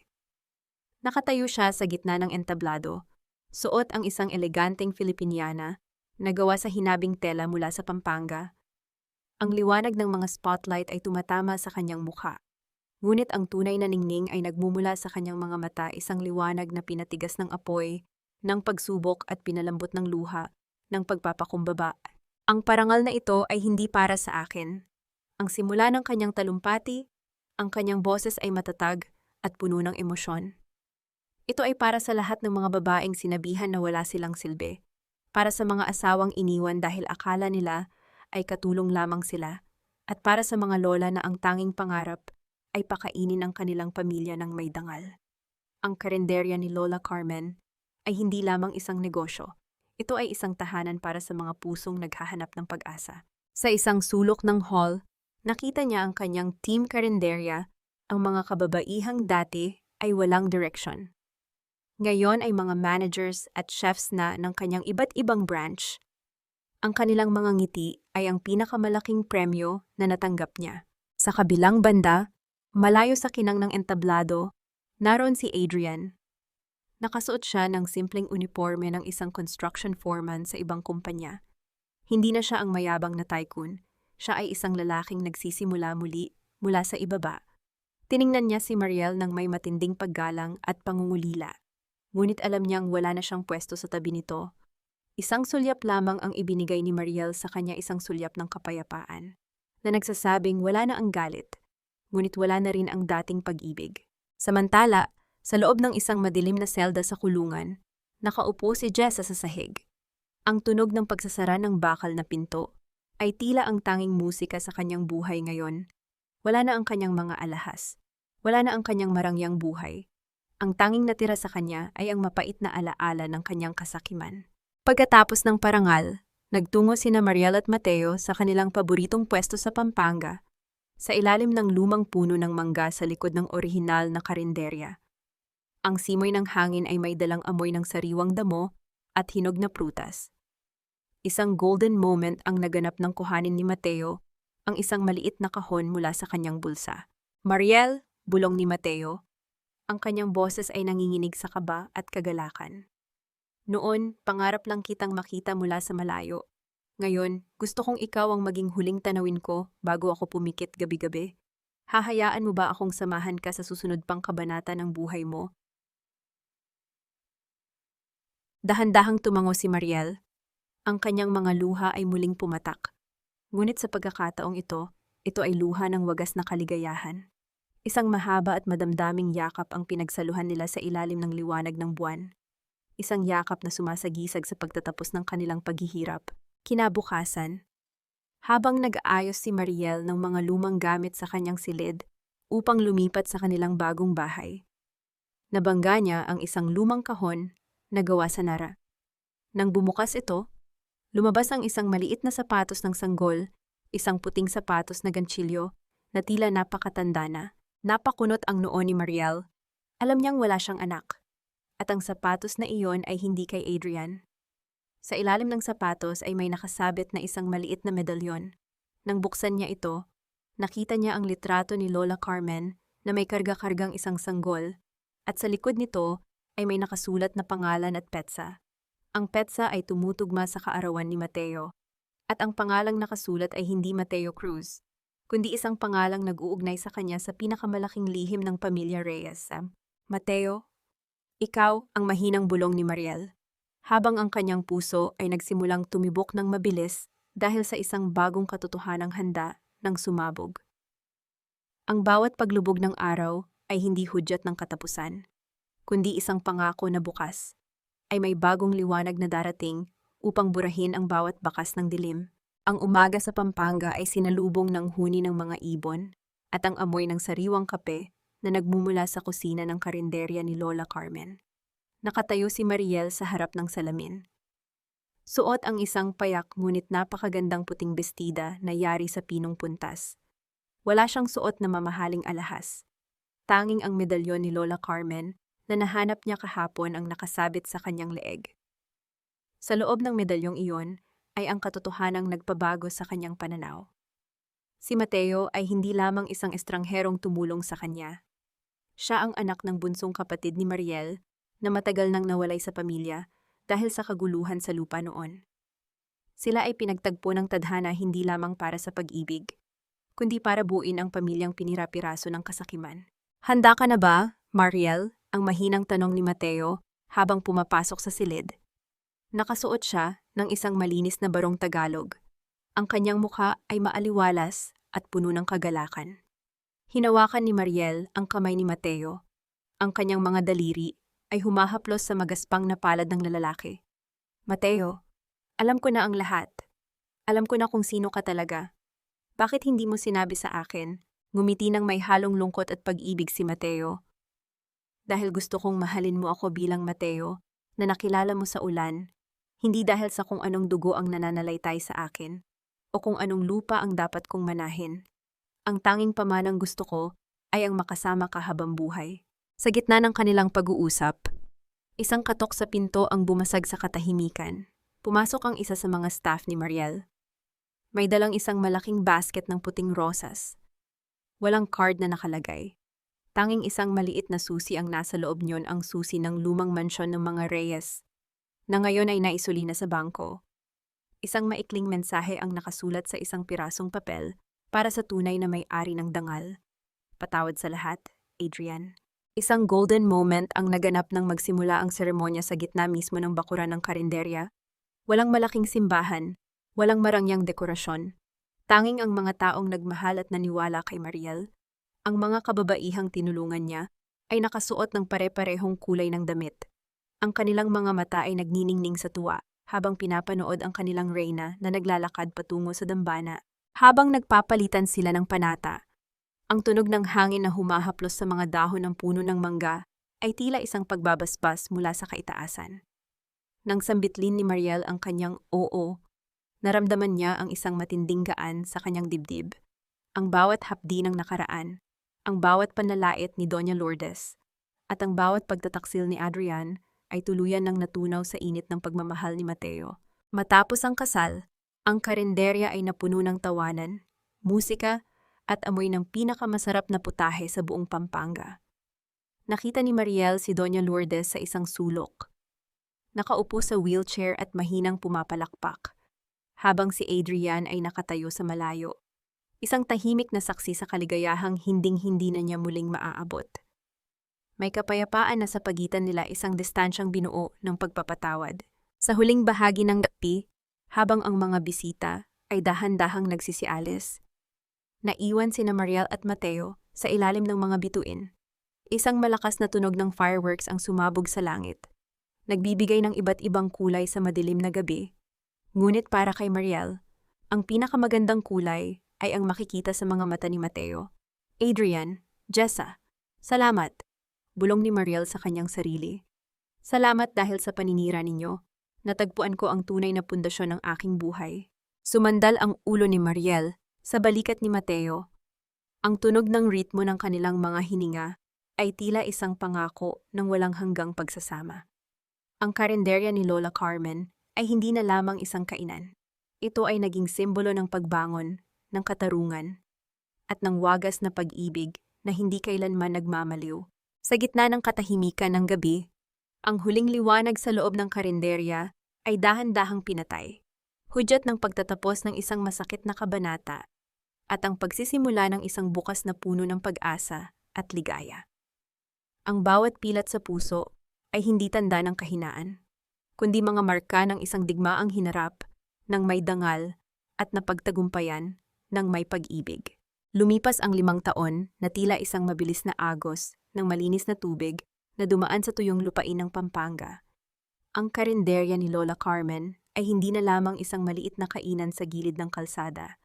Nakatayo siya sa gitna ng entablado, suot ang isang eleganteng Filipiniana na gawa sa hinabing tela mula sa Pampanga. Ang liwanag ng mga spotlight ay tumatama sa kanyang mukha. Ngunit ang tunay na ningning ay nagmumula sa kanyang mga mata, isang liwanag na pinatigas ng apoy, ng pagsubok at pinalambot ng luha, ng pagpapakumbaba. Ang parangal na ito ay hindi para sa akin. Ang simula ng kanyang talumpati, ang kanyang boses ay matatag at puno ng emosyon. Ito ay para sa lahat ng mga babaeng sinabihan na wala silang silbi, para sa mga asawang iniwan dahil akala nila ay katulong lamang sila, at para sa mga lola na ang tanging pangarap ay pakainin ang kanilang pamilya ng may dangal. Ang karinderya ni Lola Carmen ay hindi lamang isang negosyo. Ito ay isang tahanan para sa mga pusong naghahanap ng pag-asa. Sa isang sulok ng hall, nakita niya ang kanyang team karinderya, ang mga kababaihang dati ay walang direksyon. Ngayon ay mga managers at chefs na ng kanyang iba't ibang branch. Ang kanilang mga ngiti ay ang pinakamalaking premyo na natanggap niya. Sa kabilang banda, malayo sa kinang ng entablado, naroon si Adrian. Nakasuot siya ng simpleng uniforme ng isang construction foreman sa ibang kumpanya. Hindi na siya ang mayabang na tycoon. Siya ay isang lalaking nagsisimula muli mula sa ibaba. Tiningnan niya si Mariel ng may matinding paggalang at pangungulila. Ngunit alam niyang wala na siyang pwesto sa tabi nito. Isang sulyap lamang ang ibinigay ni Mariel sa kanya, isang sulyap ng kapayapaan, na nagsasabing wala na ang galit, ngunit wala na rin ang dating pag-ibig. Samantala, sa loob ng isang madilim na selda sa kulungan, nakaupo si Jessa sa sahig. Ang tunog ng pagsasara ng bakal na pinto ay tila ang tanging musika sa kanyang buhay ngayon. Wala na ang kanyang mga alahas. Wala na ang kanyang marangyang buhay. Ang tanging natira sa kanya ay ang mapait na alaala ng kanyang kasakiman. Pagkatapos ng parangal, nagtungo sina Mariel at Mateo sa kanilang paboritong pwesto sa Pampanga, sa ilalim ng lumang puno ng mangga sa likod ng orihinal na karinderya. Ang simoy ng hangin ay may dalang amoy ng sariwang damo at hinog na prutas. Isang golden moment ang naganap ng kuhanin ni Mateo, ang isang maliit na kahon mula sa kanyang bulsa. Mariel, bulong ni Mateo. Ang kanyang boses ay nanginginig sa kaba at kagalakan. Noon, pangarap lang kitang makita mula sa malayo. Ngayon, gusto kong ikaw ang maging huling tanawin ko bago ako pumikit gabi-gabi. Hahayaan mo ba akong samahan ka sa susunod pang kabanata ng buhay mo? Dahan-dahang tumango si Mariel. Ang kanyang mga luha ay muling pumatak. Ngunit sa pagkakataong ito ay luha ng wagas na kaligayahan. Isang mahaba at madamdaming yakap ang pinagsaluhan nila sa ilalim ng liwanag ng buwan. Isang yakap na sumasagisag sa pagtatapos ng kanilang paghihirap. Kinabukasan, habang nag-aayos si Mariel ng mga lumang gamit sa kanyang silid upang lumipat sa kanilang bagong bahay, nabangga niya ang isang lumang kahon na gawa sa nara. Nang bumukas ito, lumabas ang isang maliit na sapatos ng sanggol, isang puting sapatos na ganchilyo na tila napakatanda na. Napakunot ang noo ni Mariel. Alam niyang wala siyang anak. At ang sapatos na iyon ay hindi kay Adrian. Sa ilalim ng sapatos ay may nakasabit na isang maliit na medalyon. Nang buksan niya ito, nakita niya ang litrato ni Lola Carmen na may karga-kargang isang sanggol, at sa likod nito ay may nakasulat na pangalan at petsa. Ang petsa ay tumutugma sa kaarawan ni Mateo, at ang pangalang nakasulat ay hindi Mateo Cruz, kundi isang pangalang nag-uugnay sa kanya sa pinakamalaking lihim ng pamilya Reyes. Mateo, ikaw ang mahinang bulong ni Mariel, habang ang kanyang puso ay nagsimulang tumibok ng mabilis dahil sa isang bagong katotohanang handa ng sumabog. Ang bawat paglubog ng araw ay hindi hudyat ng katapusan, kundi isang pangako na bukas ay may bagong liwanag na darating upang burahin ang bawat bakas ng dilim. Ang umaga sa Pampanga ay sinalubong ng huni ng mga ibon at ang amoy ng sariwang kape na nagmumula sa kusina ng karinderya ni Lola Carmen. Nakatayo si Mariel sa harap ng salamin. Suot ang isang payak ngunit napakagandang puting bestida na yari sa pinong puntas. Wala siyang suot na mamahaling alahas. Tanging ang medalyon ni Lola Carmen na nahanap niya kahapon ang nakasabit sa kanyang leeg. Sa loob ng medalyong iyon ay ang katotohanang nagpabago sa kanyang pananaw. Si Mateo ay hindi lamang isang estrangherong tumulong sa kanya. Siya ang anak ng bunsong kapatid ni Mariel na matagal nang nawalay sa pamilya dahil sa kaguluhan sa lupa noon. Sila ay pinagtagpo ng tadhana hindi lamang para sa pag-ibig, kundi para buuin ang pamilyang pinira-piraso ng kasakiman. Handa ka na ba, Mariel? Ang mahinang tanong ni Mateo habang pumapasok sa silid. Nakasuot siya ng isang malinis na barong Tagalog. Ang kanyang mukha ay maaliwalas at puno ng kagalakan. Hinawakan ni Mariel ang kamay ni Mateo. Ang kanyang mga daliri ay humahaplos sa magaspang na palad ng lalaki. Mateo, alam ko na ang lahat. Alam ko na kung sino ka talaga. Bakit hindi mo sinabi sa akin? Ngumiti ng may halong lungkot at pag-ibig si Mateo. Dahil gusto kong mahalin mo ako bilang Mateo, na nakilala mo sa ulan, hindi dahil sa kung anong dugo ang nananalaytay sa akin, o kung anong lupa ang dapat kong manahin. Ang tanging pamanang gusto ko ay ang makasama ka habang buhay. Sa gitna ng kanilang pag-uusap, isang katok sa pinto ang bumasag sa katahimikan. Pumasok ang isa sa mga staff ni Mariel. May dalang isang malaking basket ng puting rosas. Walang card na nakalagay. Tanging isang maliit na susi ang nasa loob niyon, ang susi ng lumang mansyon ng mga Reyes, na ngayon ay naisuli na sa bangko. Isang maikling mensahe ang nakasulat sa isang pirasong papel para sa tunay na may-ari ng dangal. Patawad sa lahat, Adrian. Isang golden moment ang naganap nang magsimula ang seremonya sa gitna mismo ng bakuran ng karinderya. Walang malaking simbahan, walang marangyang dekorasyon. Tanging ang mga taong nagmahal at naniwala kay Mariel, ang mga kababaihang tinulungan niya, ay nakasuot ng pare-parehong kulay ng damit. Ang kanilang mga mata ay nagniningning sa tuwa habang pinapanood ang kanilang reyna na naglalakad patungo sa dambana. Habang nagpapalitan sila ng panata, ang tunog ng hangin na humahaplos sa mga dahon ng puno ng mangga ay tila isang pagbabasbas mula sa kaitaasan. Nang sambitlin ni Mariel ang kanyang oo, naramdaman niya ang isang matinding gaan sa kanyang dibdib. Ang bawat hapdi ng nakaraan, ang bawat panlalait ni Doña Lourdes, at ang bawat pagtataksil ni Adrian ay tuluyan ng natunaw sa init ng pagmamahal ni Mateo. Matapos ang kasal, ang karinderya ay napuno ng tawanan, musika, at amoy ng pinakamasarap na putahe sa buong Pampanga. Nakita ni Mariel si Doña Lourdes sa isang sulok. Nakaupo sa wheelchair at mahinang pumapalakpak, habang si Adrian ay nakatayo sa malayo. Isang tahimik na saksi sa kaligayahang hinding-hindi na niya muling maaabot. May kapayapaan na sa pagitan nila, isang distansyang binuo ng pagpapatawad. Sa huling bahagi ng gabi, habang ang mga bisita ay dahan-dahang nagsisialis, naiwan sina Mariel at Mateo sa ilalim ng mga bituin. Isang malakas na tunog ng fireworks ang sumabog sa langit, nagbibigay ng iba't ibang kulay sa madilim na gabi. Ngunit para kay Mariel, ang pinakamagandang kulay ay ang makikita sa mga mata ni Mateo. Adrian, Jessa, salamat, bulong ni Mariel sa kanyang sarili. Salamat dahil sa paninira ninyo. Natagpuan ko ang tunay na pundasyon ng aking buhay. Sumandal ang ulo ni Mariel sa balikat ni Mateo. Ang tunog ng ritmo ng kanilang mga hininga ay tila isang pangako ng walang hanggang pagsasama. Ang karinderya ni Lola Carmen ay hindi na lamang isang kainan. Ito ay naging simbolo ng pagbangon, ng katarungan, at ng wagas na pag-ibig na hindi kailanman nagmamaliw. Sa gitna ng katahimikan ng gabi, ang huling liwanag sa loob ng karinderya ay dahan-dahang pinatay. Hudyat ng pagtatapos ng isang masakit na kabanata at ang pagsisimula ng isang bukas na puno ng pag-asa at ligaya. Ang bawat pilat sa puso ay hindi tanda ng kahinaan, kundi mga marka ng isang digmaang hinarap, ng may dangal at napagtagumpayan ng may pag-ibig. Lumipas ang 5 taon na tila isang mabilis na agos ng malinis na tubig na dumaan sa tuyong lupain ng Pampanga. Ang karinderya ni Lola Carmen ay hindi na lamang isang maliit na kainan sa gilid ng kalsada.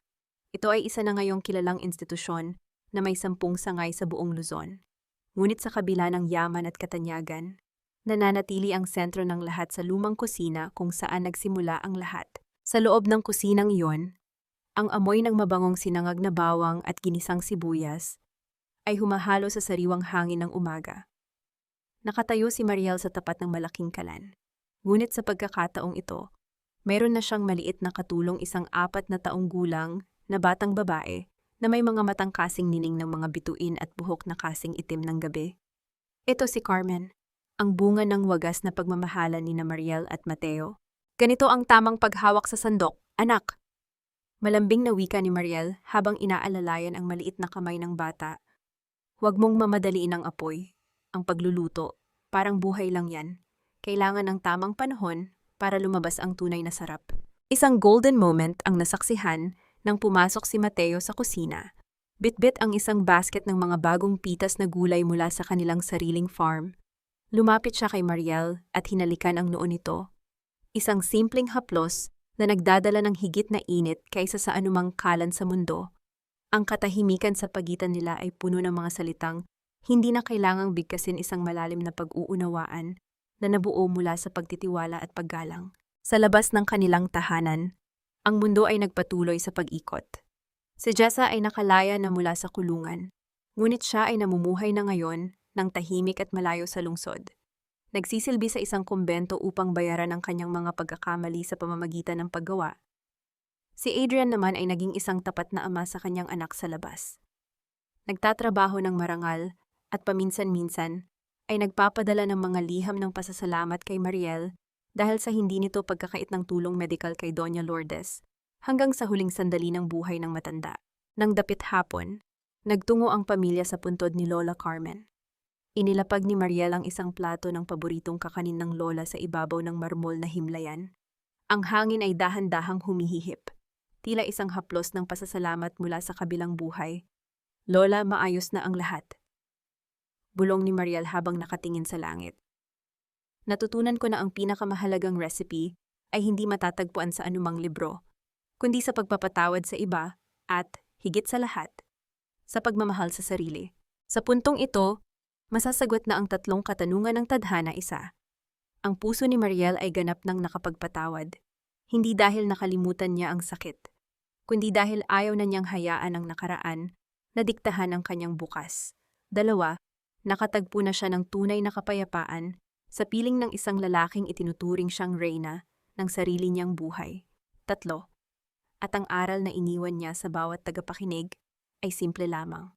Ito ay isa na ngayong kilalang institusyon na may 10 sangay sa buong Luzon. Ngunit sa kabila ng yaman at katanyagan, nananatili ang sentro ng lahat sa lumang kusina kung saan nagsimula ang lahat. Sa loob ng kusinang iyon, ang amoy ng mabangong sinangag na bawang at ginisang sibuyas ay humahalo sa sariwang hangin ng umaga. Nakatayo si Mariel sa tapat ng malaking kalan. Ngunit sa pagkakataong ito, meron na siyang maliit na katulong, isang 4 na taong gulang na batang babae na may mga matang kasing nining ng mga bituin at buhok na kasing itim ng gabi. Ito si Carmen, ang bunga ng wagas na pagmamahalan ni Mariel at Mateo. Ganito ang tamang paghawak sa sandok, anak. Malambing na wika ni Mariel habang inaalalayan ang maliit na kamay ng bata. Huwag mong mamadaliin ang apoy. Ang pagluluto, parang buhay lang yan. Kailangan ng tamang panahon para lumabas ang tunay na sarap. Isang golden moment ang nasaksihan nang pumasok si Mateo sa kusina. Bitbit ang isang basket ng mga bagong pitas na gulay mula sa kanilang sariling farm. Lumapit siya kay Mariel at hinalikan ang noo nito. Isang simpleng haplos na nagdadala ng higit na init kaysa sa anumang kalan sa mundo. Ang katahimikan sa pagitan nila ay puno ng mga salitang hindi na kailangang bigkasin, isang malalim na pag-uunawaan na nabuo mula sa pagtitiwala at paggalang. Sa labas ng kanilang tahanan, ang mundo ay nagpatuloy sa pag-ikot. Si Jessa ay nakalaya na mula sa kulungan, ngunit siya ay namumuhay na ngayon ng tahimik at malayo sa lungsod. Nagsisilbi sa isang kumbento upang bayaran ang kanyang mga pagkakamali sa pamamagitan ng paggawa. Si Adrian naman ay naging isang tapat na ama sa kanyang anak sa labas. Nagtatrabaho ng marangal at paminsan-minsan ay nagpapadala ng mga liham ng pasasalamat kay Mariel dahil sa hindi nito pagkakait ng tulong medikal kay Doña Lourdes hanggang sa huling sandali ng buhay ng matanda. Nang dapit hapon, Nagtungo ang pamilya sa puntod ni Lola Carmen. Inilapag ni Mariel ang isang plato ng paboritong kakanin ng lola sa ibabaw ng marmol na himlayan. Ang hangin ay dahan-dahang humihihip. Tila isang haplos ng pasasalamat mula sa kabilang buhay. Lola, maayos na ang lahat. Bulong ni Mariel habang nakatingin sa langit. Natutunan ko na ang pinakamahalagang recipe ay hindi matatagpuan sa anumang libro, kundi sa pagpapatawad sa iba at, higit sa lahat, sa pagmamahal sa sarili. Sa puntong ito, masasagot na ang tatlong katanungan ng tadhana isa. Ang puso ni Mariel ay ganap ng nakapagpatawad, hindi dahil nakalimutan niya ang sakit, kundi dahil ayaw na niyang hayaan ang nakaraan na diktahan ang kanyang bukas. 2, nakatagpo na siya ng tunay na kapayapaan sa piling ng isang lalaking itinuturing siyang reyna ng sarili niyang buhay. 3, at ang aral na iniwan niya sa bawat tagapakinig ay simple lamang.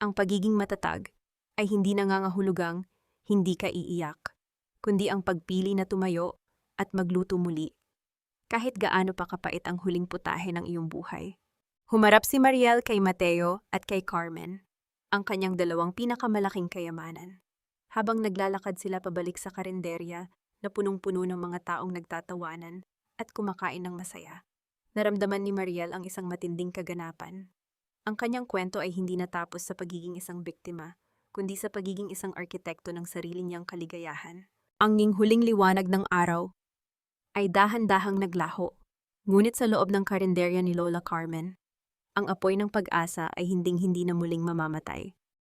Ang pagiging matatag ay hindi nangangahulugang hindi ka iiyak, kundi ang pagpili na tumayo at magluto muli, kahit gaano pa kapait ang huling putahe ng iyong buhay. Humarap si Mariel kay Mateo at kay Carmen, ang kanyang dalawang pinakamalaking kayamanan. Habang naglalakad sila pabalik sa karinderya na punong-puno ng mga taong nagtatawanan at kumakain ng masaya, naramdaman ni Mariel ang isang matinding kaganapan. Ang kanyang kwento ay hindi natapos sa pagiging isang biktima, kundi sa pagiging isang arkitekto ng sarili niyang kaligayahan. Ang huling liwanag ng araw ay dahan-dahang naglaho, ngunit sa loob ng karinderya ni Lola Carmen, ang apoy ng pag-asa ay hinding-hindi na muling mamamatay.